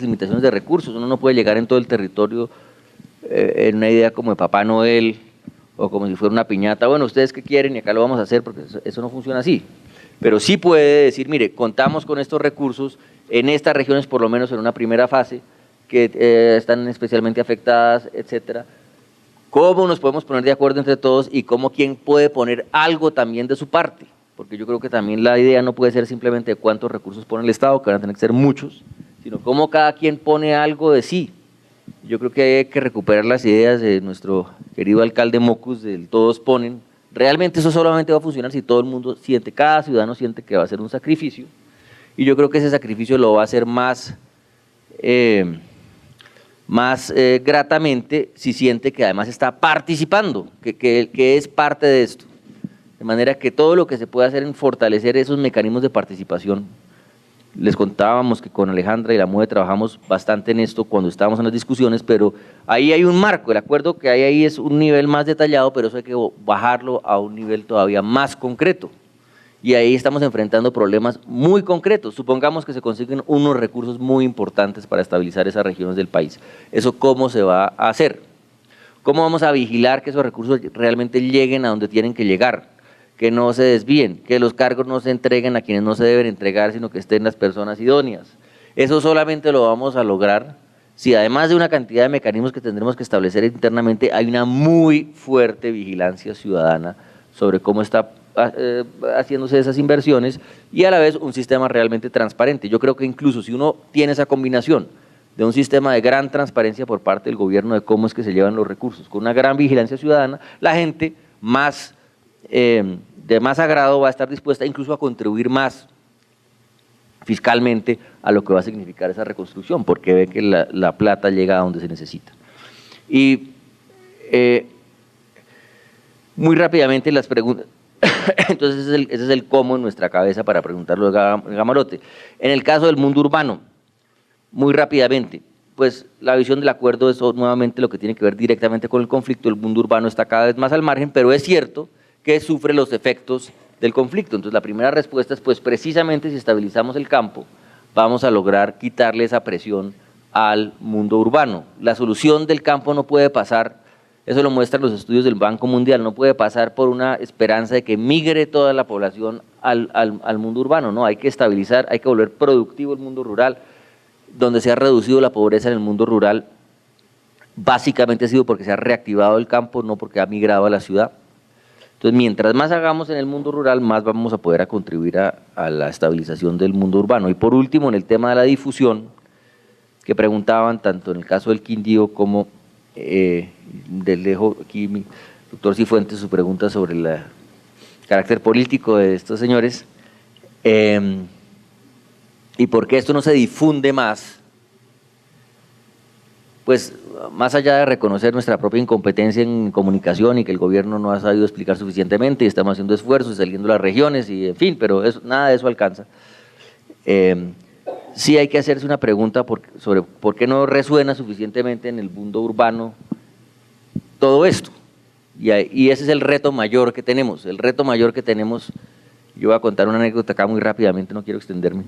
limitaciones de recursos, uno no puede llegar en todo el territorio en una idea como de Papá Noel o como si fuera una piñata, bueno, ustedes qué quieren y acá lo vamos a hacer, porque eso no funciona así. Pero sí puede decir, mire, contamos con estos recursos en estas regiones, por lo menos en una primera fase, que están especialmente afectadas, etcétera. ¿Cómo nos podemos poner de acuerdo entre todos y cómo quién puede poner algo también de su parte? Porque yo creo que también la idea no puede ser simplemente de cuántos recursos pone el Estado, que van a tener que ser muchos, sino cómo cada quien pone algo de sí. Yo creo que hay que recuperar las ideas de nuestro querido alcalde Mocus, del todos ponen. Realmente eso solamente va a funcionar si todo el mundo siente, cada ciudadano siente que va a ser un sacrificio, y yo creo que ese sacrificio lo va a hacer más gratamente si siente que además está participando, que es parte de esto. De manera que todo lo que se puede hacer en fortalecer esos mecanismos de participación. Les contábamos que con Alejandra y la MUE trabajamos bastante en esto cuando estábamos en las discusiones, pero ahí hay un marco, el acuerdo que hay ahí es un nivel más detallado, pero eso hay que bajarlo a un nivel todavía más concreto. Y ahí estamos enfrentando problemas muy concretos. Supongamos que se consiguen unos recursos muy importantes para estabilizar esas regiones del país. ¿Eso cómo se va a hacer? ¿Cómo vamos a vigilar que esos recursos realmente lleguen a donde tienen que llegar? Que no se desvíen, que los cargos no se entreguen a quienes no se deben entregar, sino que estén las personas idóneas. Eso solamente lo vamos a lograr si además de una cantidad de mecanismos que tendremos que establecer internamente, hay una muy fuerte vigilancia ciudadana sobre cómo está haciéndose esas inversiones y a la vez un sistema realmente transparente. Yo creo que incluso si uno tiene esa combinación de un sistema de gran transparencia por parte del gobierno de cómo es que se llevan los recursos, con una gran vigilancia ciudadana, la gente de más agrado va a estar dispuesta incluso a contribuir más fiscalmente a lo que va a significar esa reconstrucción, porque ve que la plata llega a donde se necesita. Y muy rápidamente las preguntas, entonces ese es el cómo en nuestra cabeza para preguntarlo de Gramalote. En el caso del mundo urbano, muy rápidamente, pues la visión del acuerdo es nuevamente lo que tiene que ver directamente con el conflicto. El mundo urbano está cada vez más al margen, pero es cierto que sufre los efectos del conflicto. Entonces la primera respuesta es, pues precisamente si estabilizamos el campo, vamos a lograr quitarle esa presión al mundo urbano. La solución del campo no puede pasar, eso lo muestran los estudios del Banco Mundial, no puede pasar por una esperanza de que migre toda la población al mundo urbano, no, hay que estabilizar, hay que volver productivo el mundo rural. Donde se ha reducido la pobreza en el mundo rural, básicamente ha sido porque se ha reactivado el campo, no porque ha migrado a la ciudad. Entonces, mientras más hagamos en el mundo rural, más vamos a poder contribuir a la estabilización del mundo urbano. Y por último, en el tema de la difusión, que preguntaban tanto en el caso del Quindío como dejo aquí mi doctor Cifuentes su pregunta sobre el carácter político de estos señores, y por qué esto no se difunde más. Pues más allá de reconocer nuestra propia incompetencia en comunicación y que el gobierno no ha sabido explicar suficientemente y estamos haciendo esfuerzos y saliendo a las regiones y en fin, pero nada de eso alcanza. Sí hay que hacerse una pregunta sobre por qué no resuena suficientemente en el mundo urbano todo esto. Y ese es el reto mayor que tenemos. El reto mayor que tenemos, yo voy a contar una anécdota acá muy rápidamente, no quiero extenderme,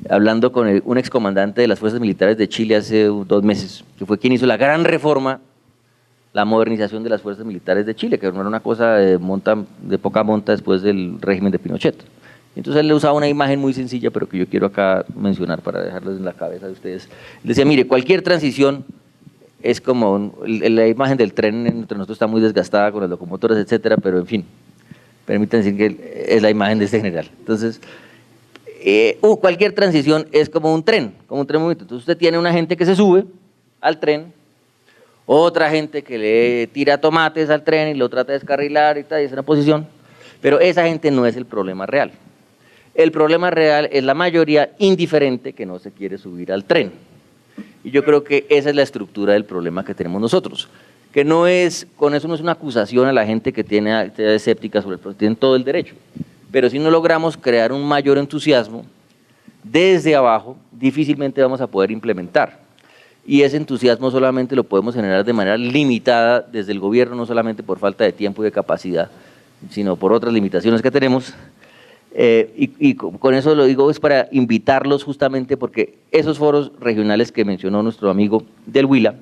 hablando con un excomandante de las Fuerzas Militares de Chile hace 2 meses, que fue quien hizo la gran reforma, la modernización de las Fuerzas Militares de Chile, que no era una cosa de poca monta después del régimen de Pinochet. Entonces él le usaba una imagen muy sencilla, pero que yo quiero acá mencionar para dejarlos en la cabeza de ustedes. Él decía, mire, cualquier transición es como, la imagen del tren entre nosotros está muy desgastada con las locomotoras, etcétera, pero en fin, permítanme decir que es la imagen de este general. Entonces, cualquier transición es como un tren movimiento. Entonces usted tiene una gente que se sube al tren, otra gente que le tira tomates al tren y lo trata de descarrilar y tal, y es una posición, pero esa gente no es el problema real. El problema real es la mayoría indiferente que no se quiere subir al tren. Y yo creo que esa es la estructura del problema que tenemos nosotros, que no es, con eso no es una acusación a la gente que tiene actividad escéptica sobre el proceso, tienen todo el derecho. Pero si no logramos crear un mayor entusiasmo desde abajo, difícilmente vamos a poder implementar. Y ese entusiasmo solamente lo podemos generar de manera limitada desde el gobierno, no solamente por falta de tiempo y de capacidad, sino por otras limitaciones que tenemos. Y con eso lo digo es para invitarlos justamente porque esos foros regionales que mencionó nuestro amigo del Huila,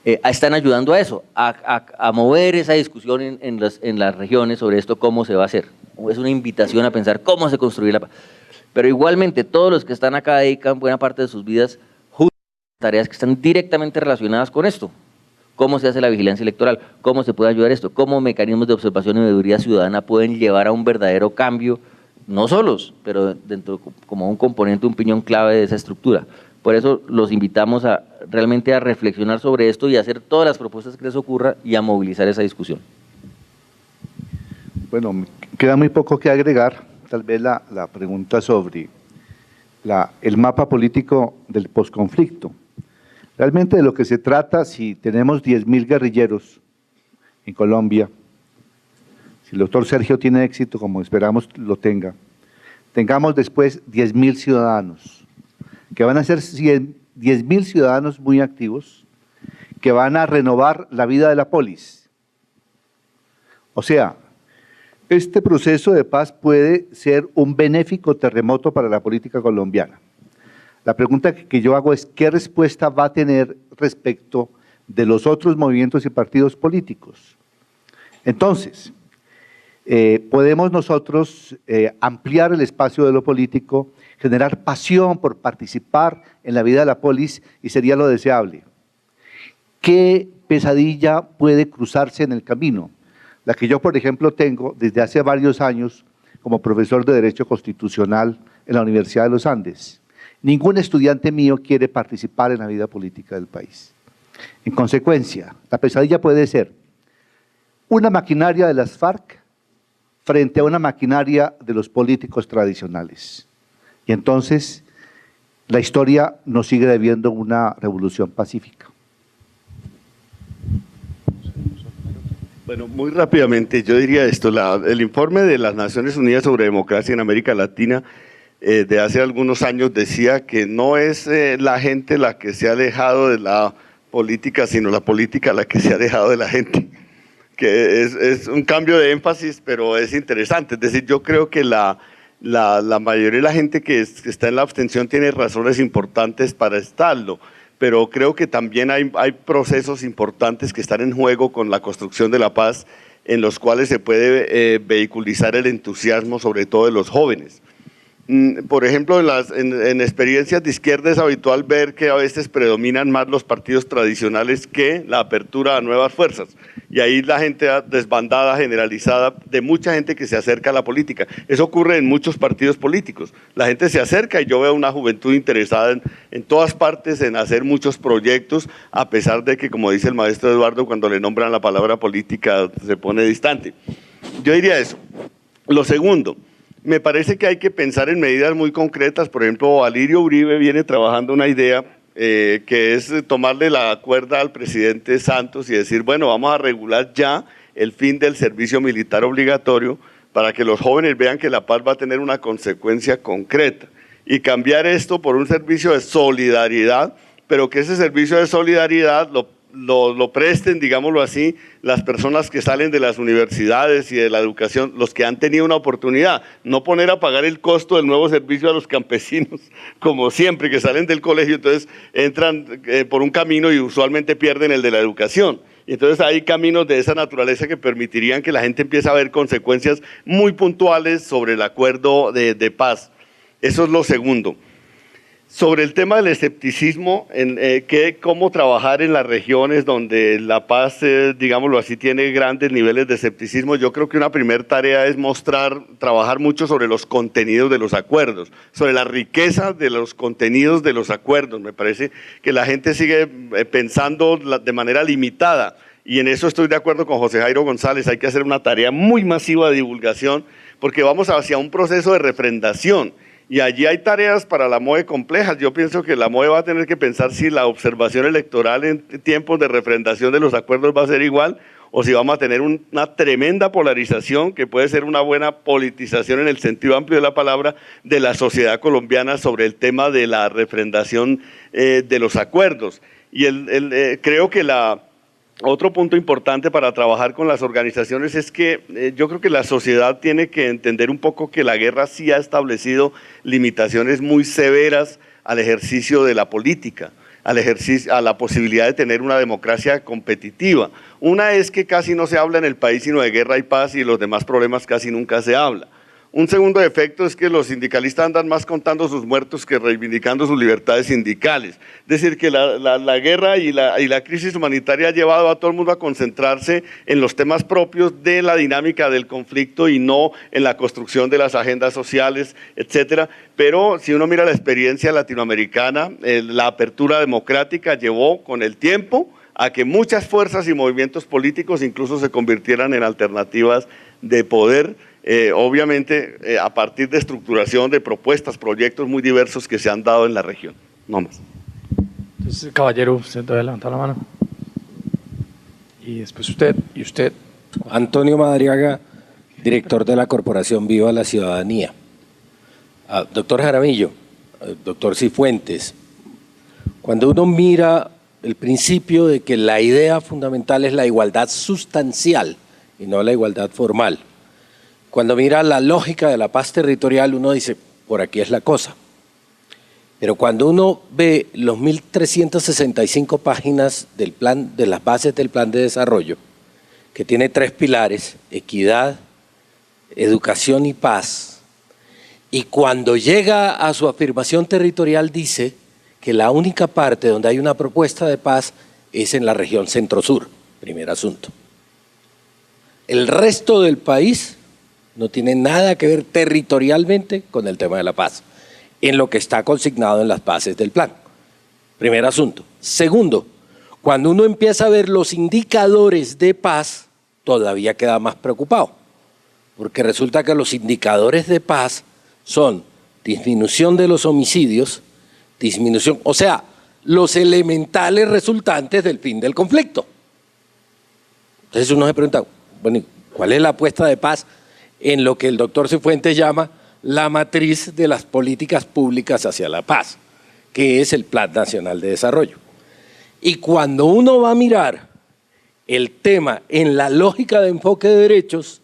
están ayudando a eso, a mover esa discusión en las regiones sobre esto, cómo se va a hacer. Es una invitación a pensar cómo se construye la paz. Pero igualmente todos los que están acá dedican buena parte de sus vidas justo a tareas que están directamente relacionadas con esto. Cómo se hace la vigilancia electoral, cómo se puede ayudar esto, cómo mecanismos de observación y veeduría ciudadana pueden llevar a un verdadero cambio, no solos, pero dentro como un componente, un piñón clave de esa estructura. Por eso los invitamos realmente a reflexionar sobre esto y a hacer todas las propuestas que les ocurra y a movilizar esa discusión. Bueno, queda muy poco que agregar, tal vez la pregunta sobre el mapa político del posconflicto. Realmente de lo que se trata, si tenemos 10.000 guerrilleros en Colombia, si el doctor Sergio tiene éxito, como esperamos lo tenga, tengamos después 10.000 ciudadanos, que van a ser 10.000 ciudadanos muy activos, que van a renovar la vida de la polis. O sea, este proceso de paz puede ser un benéfico terremoto para la política colombiana. La pregunta que yo hago es, ¿qué respuesta va a tener respecto de los otros movimientos y partidos políticos? Entonces, podemos nosotros ampliar el espacio de lo político, generar pasión por participar en la vida de la polis y sería lo deseable. ¿Qué pesadilla puede cruzarse en el camino? La que yo, por ejemplo, tengo desde hace varios años como profesor de Derecho Constitucional en la Universidad de los Andes. Ningún estudiante mío quiere participar en la vida política del país. En consecuencia, la pesadilla puede ser una maquinaria de las FARC frente a una maquinaria de los políticos tradicionales. Y entonces, la historia nos sigue debiendo una revolución pacífica. Bueno, muy rápidamente yo diría esto, el informe de las Naciones Unidas sobre democracia en América Latina de hace algunos años decía que no es la gente la que se ha alejado de la política, sino la política la que se ha alejado de la gente, que es un cambio de énfasis, pero es interesante. Es decir, yo creo que la mayoría de la gente que está en la abstención tiene razones importantes para estarlo, pero creo que también hay procesos importantes que están en juego con la construcción de la paz, en los cuales se puede vehiculizar el entusiasmo, sobre todo de los jóvenes. Por ejemplo, en experiencias de izquierda es habitual ver que a veces predominan más los partidos tradicionales que la apertura a nuevas fuerzas. Y ahí la gente desbandada, generalizada, de mucha gente que se acerca a la política. Eso ocurre en muchos partidos políticos. La gente se acerca y yo veo una juventud interesada en todas partes en hacer muchos proyectos, a pesar de que, como dice el maestro Eduardo, cuando le nombran la palabra política se pone distante. Yo diría eso. Lo segundo, me parece que hay que pensar en medidas muy concretas. Por ejemplo, Alirio Uribe viene trabajando una idea que es tomarle la cuerda al presidente Santos y decir, bueno, vamos a regular ya el fin del servicio militar obligatorio para que los jóvenes vean que la paz va a tener una consecuencia concreta y cambiar esto por un servicio de solidaridad, pero que ese servicio de solidaridad lo presten, digámoslo así, las personas que salen de las universidades y de la educación, los que han tenido una oportunidad, no poner a pagar el costo del nuevo servicio a los campesinos, como siempre, que salen del colegio, entonces entran por un camino y usualmente pierden el de la educación. Y entonces hay caminos de esa naturaleza que permitirían que la gente empiece a ver consecuencias muy puntuales sobre el acuerdo de paz. Eso es lo segundo. Sobre el tema del escepticismo, cómo trabajar en las regiones donde la paz, digámoslo así, tiene grandes niveles de escepticismo, yo creo que una primera tarea es trabajar mucho sobre los contenidos de los acuerdos, sobre la riqueza de los contenidos de los acuerdos. Me parece que la gente sigue pensando de manera limitada y en eso estoy de acuerdo con José Jairo González. Hay que hacer una tarea muy masiva de divulgación porque vamos hacia un proceso de refrendación. Y allí hay tareas para la MOE complejas. Yo pienso que la MOE va a tener que pensar si la observación electoral en tiempos de refrendación de los acuerdos va a ser igual o si vamos a tener una tremenda polarización que puede ser una buena politización en el sentido amplio de la palabra de la sociedad colombiana sobre el tema de la refrendación de los acuerdos. Y creo que otro punto importante para trabajar con las organizaciones es que yo creo que la sociedad tiene que entender un poco que la guerra sí ha establecido limitaciones muy severas al ejercicio de la política, a la posibilidad de tener una democracia competitiva. Una es que casi no se habla en el país sino de guerra y paz y los demás problemas casi nunca se habla. Un segundo efecto es que los sindicalistas andan más contando sus muertos que reivindicando sus libertades sindicales. Es decir, que la guerra y la crisis humanitaria ha llevado a todo el mundo a concentrarse en los temas propios de la dinámica del conflicto y no en la construcción de las agendas sociales, etcétera. Pero si uno mira la experiencia latinoamericana, la apertura democrática llevó con el tiempo a que muchas fuerzas y movimientos políticos incluso se convirtieran en alternativas de poder, obviamente a partir de estructuración de propuestas, proyectos muy diversos que se han dado en la región. No más. Entonces, caballero, usted debe levantar la mano. Y después usted, y usted. Antonio Madariaga, director de la Corporación Viva la Ciudadanía. Doctor Jaramillo, doctor Cifuentes, cuando uno mira el principio de que la idea fundamental es la igualdad sustancial y no la igualdad formal, cuando mira la lógica de la paz territorial, uno dice, por aquí es la cosa. Pero cuando uno ve los 1.365 páginas del plan, de las bases del plan de desarrollo, que tiene 3 pilares, equidad, educación y paz, y cuando llega a su afirmación territorial dice que la única parte donde hay una propuesta de paz es en la región centro-sur, primer asunto. El resto del país no tiene nada que ver territorialmente con el tema de la paz, en lo que está consignado en las bases del plan. Primer asunto. Segundo, cuando uno empieza a ver los indicadores de paz, todavía queda más preocupado, porque resulta que los indicadores de paz son disminución de los homicidios, disminución, o sea, los elementales resultantes del fin del conflicto. Entonces uno se pregunta, bueno, ¿cuál es la apuesta de paz en lo que el doctor Cifuentes llama la matriz de las políticas públicas hacia la paz, que es el Plan Nacional de Desarrollo? Y cuando uno va a mirar el tema en la lógica de enfoque de derechos,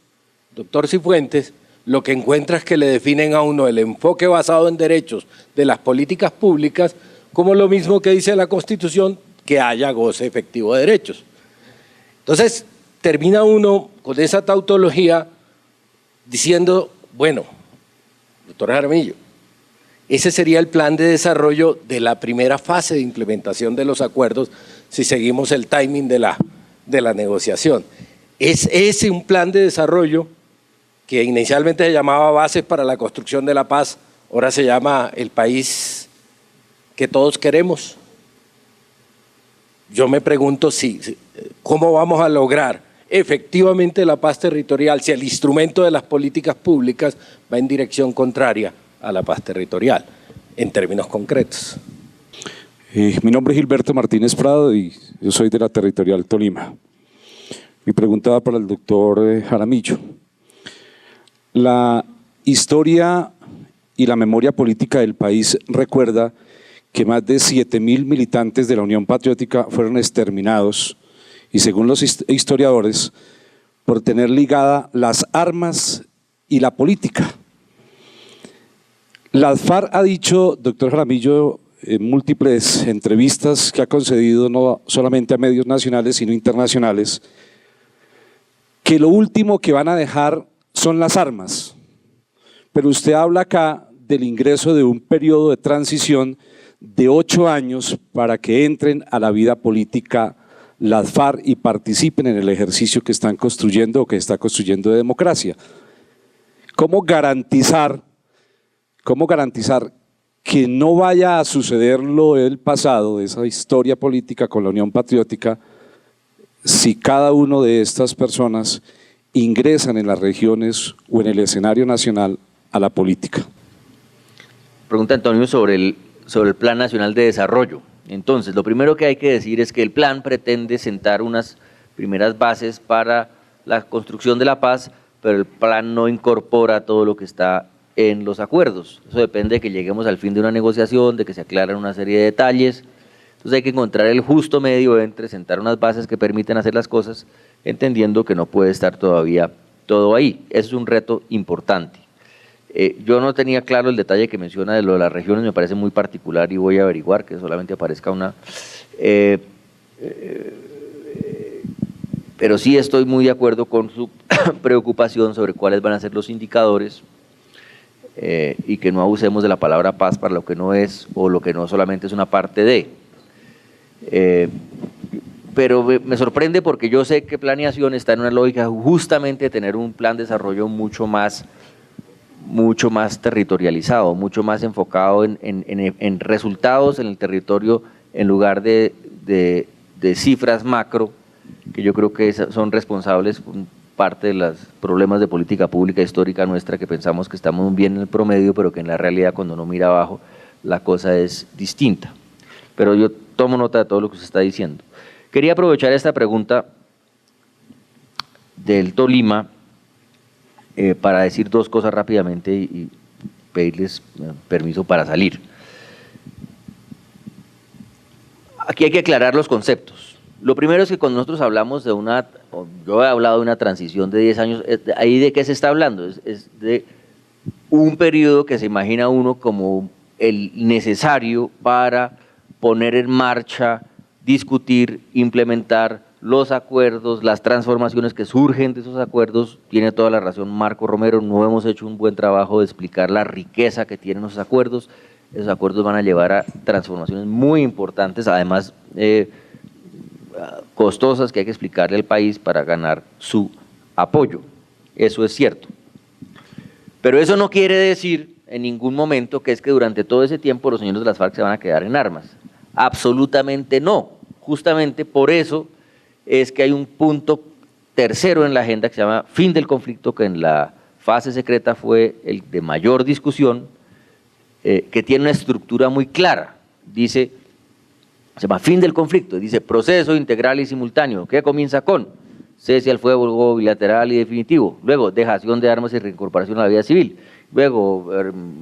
doctor Cifuentes, lo que encuentra es que le definen a uno el enfoque basado en derechos de las políticas públicas como lo mismo que dice la Constitución, que haya goce efectivo de derechos. Entonces, termina uno con esa tautología diciendo, bueno, doctor Jaramillo, ese sería el plan de desarrollo de la primera fase de implementación de los acuerdos si seguimos el timing de la negociación. ¿Es ese un plan de desarrollo que inicialmente se llamaba Bases para la Construcción de la Paz, ahora se llama el país que todos queremos? Yo me pregunto cómo vamos a lograr efectivamente la paz territorial si el instrumento de las políticas públicas va en dirección contraria a la paz territorial, en términos concretos. Mi nombre es Gilberto Martínez Prado y yo soy de la Territorial Tolima. Mi pregunta va para el doctor Jaramillo. La historia y la memoria política del país recuerda que más de 7.000 militantes de la Unión Patriótica fueron exterminados y, según los historiadores, por tener ligada las armas y la política. La FARC ha dicho, doctor Jaramillo, en múltiples entrevistas que ha concedido no solamente a medios nacionales sino internacionales, que lo último que van a dejar son las armas. Pero usted habla acá del ingreso de un periodo de transición de 8 años para que entren a la vida política las FARC y participen en el ejercicio que están construyendo o que está construyendo de democracia. ¿Cómo garantizar que no vaya a suceder lo del pasado, esa historia política con la Unión Patriótica, si cada una de estas personas ingresan en las regiones o en el escenario nacional a la política? Pregunta Antonio sobre el Plan Nacional de Desarrollo. Entonces, lo primero que hay que decir es que el plan pretende sentar unas primeras bases para la construcción de la paz, pero el plan no incorpora todo lo que está en los acuerdos. Eso depende de que lleguemos al fin de una negociación, de que se aclaren una serie de detalles. Entonces hay que encontrar el justo medio entre sentar unas bases que permiten hacer las cosas, entendiendo que no puede estar todavía todo ahí. Eso es un reto importante. Yo no tenía claro el detalle que menciona de lo de las regiones, me parece muy particular y voy a averiguar que solamente aparezca una. Pero sí estoy muy de acuerdo con su preocupación sobre cuáles van a ser los indicadores y que no abusemos de la palabra paz para lo que no es o lo que no solamente es una parte de. Pero me sorprende porque yo sé que planeación está en una lógica justamente de tener un plan de desarrollo mucho más territorializado, mucho más enfocado en resultados en el territorio en lugar de cifras macro, que yo creo que son responsables por parte de los problemas de política pública histórica nuestra, que pensamos que estamos bien en el promedio, pero que en la realidad cuando uno mira abajo la cosa es distinta. Pero yo tomo nota de todo lo que usted está diciendo. Quería aprovechar esta pregunta del Tolima para decir dos cosas rápidamente y pedirles permiso para salir. Aquí hay que aclarar los conceptos. Lo primero es que cuando nosotros hablamos de yo he hablado de una transición de 10 años, ¿ahí de qué se está hablando? Es de un periodo que se imagina uno como el necesario para poner en marcha, discutir, implementar los acuerdos, las transformaciones que surgen de esos acuerdos. Tiene toda la razón Marco Romero, no hemos hecho un buen trabajo de explicar la riqueza que tienen esos acuerdos. Esos acuerdos van a llevar a transformaciones muy importantes, además costosas, que hay que explicarle al país para ganar su apoyo. Eso es cierto. Pero eso no quiere decir en ningún momento que es que durante todo ese tiempo los señores de las FARC se van a quedar en armas. Absolutamente no. Justamente por eso es que hay un punto tercero en la agenda que se llama fin del conflicto, que en la fase secreta fue el de mayor discusión, que tiene una estructura muy clara. Dice, se llama fin del conflicto, dice proceso integral y simultáneo, que comienza con cese al fuego bilateral y definitivo, luego dejación de armas y reincorporación a la vida civil, luego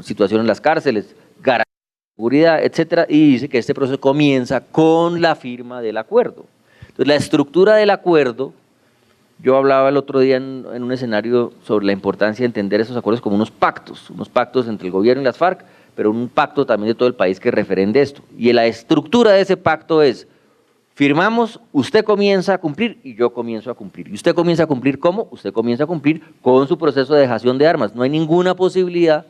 situación en las cárceles, garantía de seguridad, etcétera, y dice que este proceso comienza con la firma del acuerdo. Entonces, la estructura del acuerdo Yo hablaba el otro día en un escenario sobre la importancia de entender esos acuerdos como unos pactos entre el gobierno y las FARC, pero un pacto también de todo el país que referende esto. Y la estructura de ese pacto es: firmamos, usted comienza a cumplir y yo comienzo a cumplir. ¿Y usted comienza a cumplir cómo? Usted comienza a cumplir con su proceso de dejación de armas. No hay ninguna posibilidad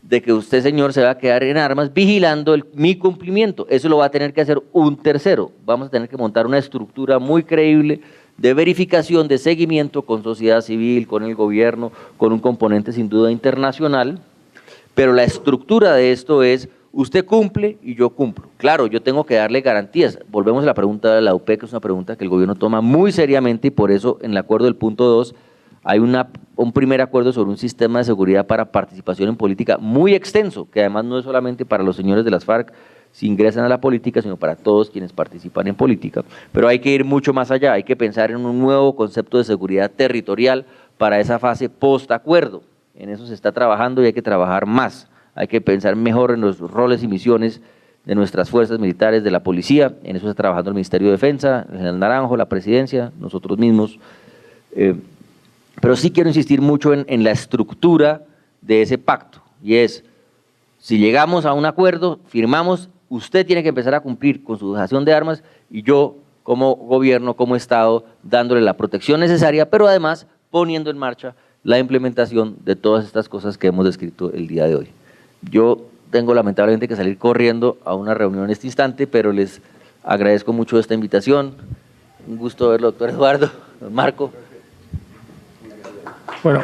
de que usted, señor, se va a quedar en armas vigilando mi cumplimiento. Eso lo va a tener que hacer un tercero. Vamos a tener que montar una estructura muy creíble de verificación, de seguimiento con sociedad civil, con el gobierno, con un componente sin duda internacional. Pero la estructura de esto es: usted cumple y yo cumplo. Claro, yo tengo que darle garantías. Volvemos a la pregunta de la UP, que es una pregunta que el gobierno toma muy seriamente, y por eso en el acuerdo del punto 2 hay un primer acuerdo sobre un sistema de seguridad para participación en política muy extenso, que además no es solamente para los señores de las FARC si ingresan a la política, sino para todos quienes participan en política. Pero hay que ir mucho más allá, hay que pensar en un nuevo concepto de seguridad territorial para esa fase post-acuerdo. En eso se está trabajando y hay que trabajar más. Hay que pensar mejor en los roles y misiones de nuestras fuerzas militares, de la policía. En eso está trabajando el Ministerio de Defensa, el general Naranjo, la presidencia, nosotros mismos. Pero sí quiero insistir mucho en la estructura de ese pacto, y es: si llegamos a un acuerdo, firmamos, usted tiene que empezar a cumplir con su dejación de armas, y yo, como gobierno, como Estado, dándole la protección necesaria, pero además poniendo en marcha la implementación de todas estas cosas que hemos descrito el día de hoy. Yo tengo lamentablemente que salir corriendo a una reunión en este instante, pero les agradezco mucho esta invitación. Un gusto verlo, doctor Eduardo, don Marco. Bueno.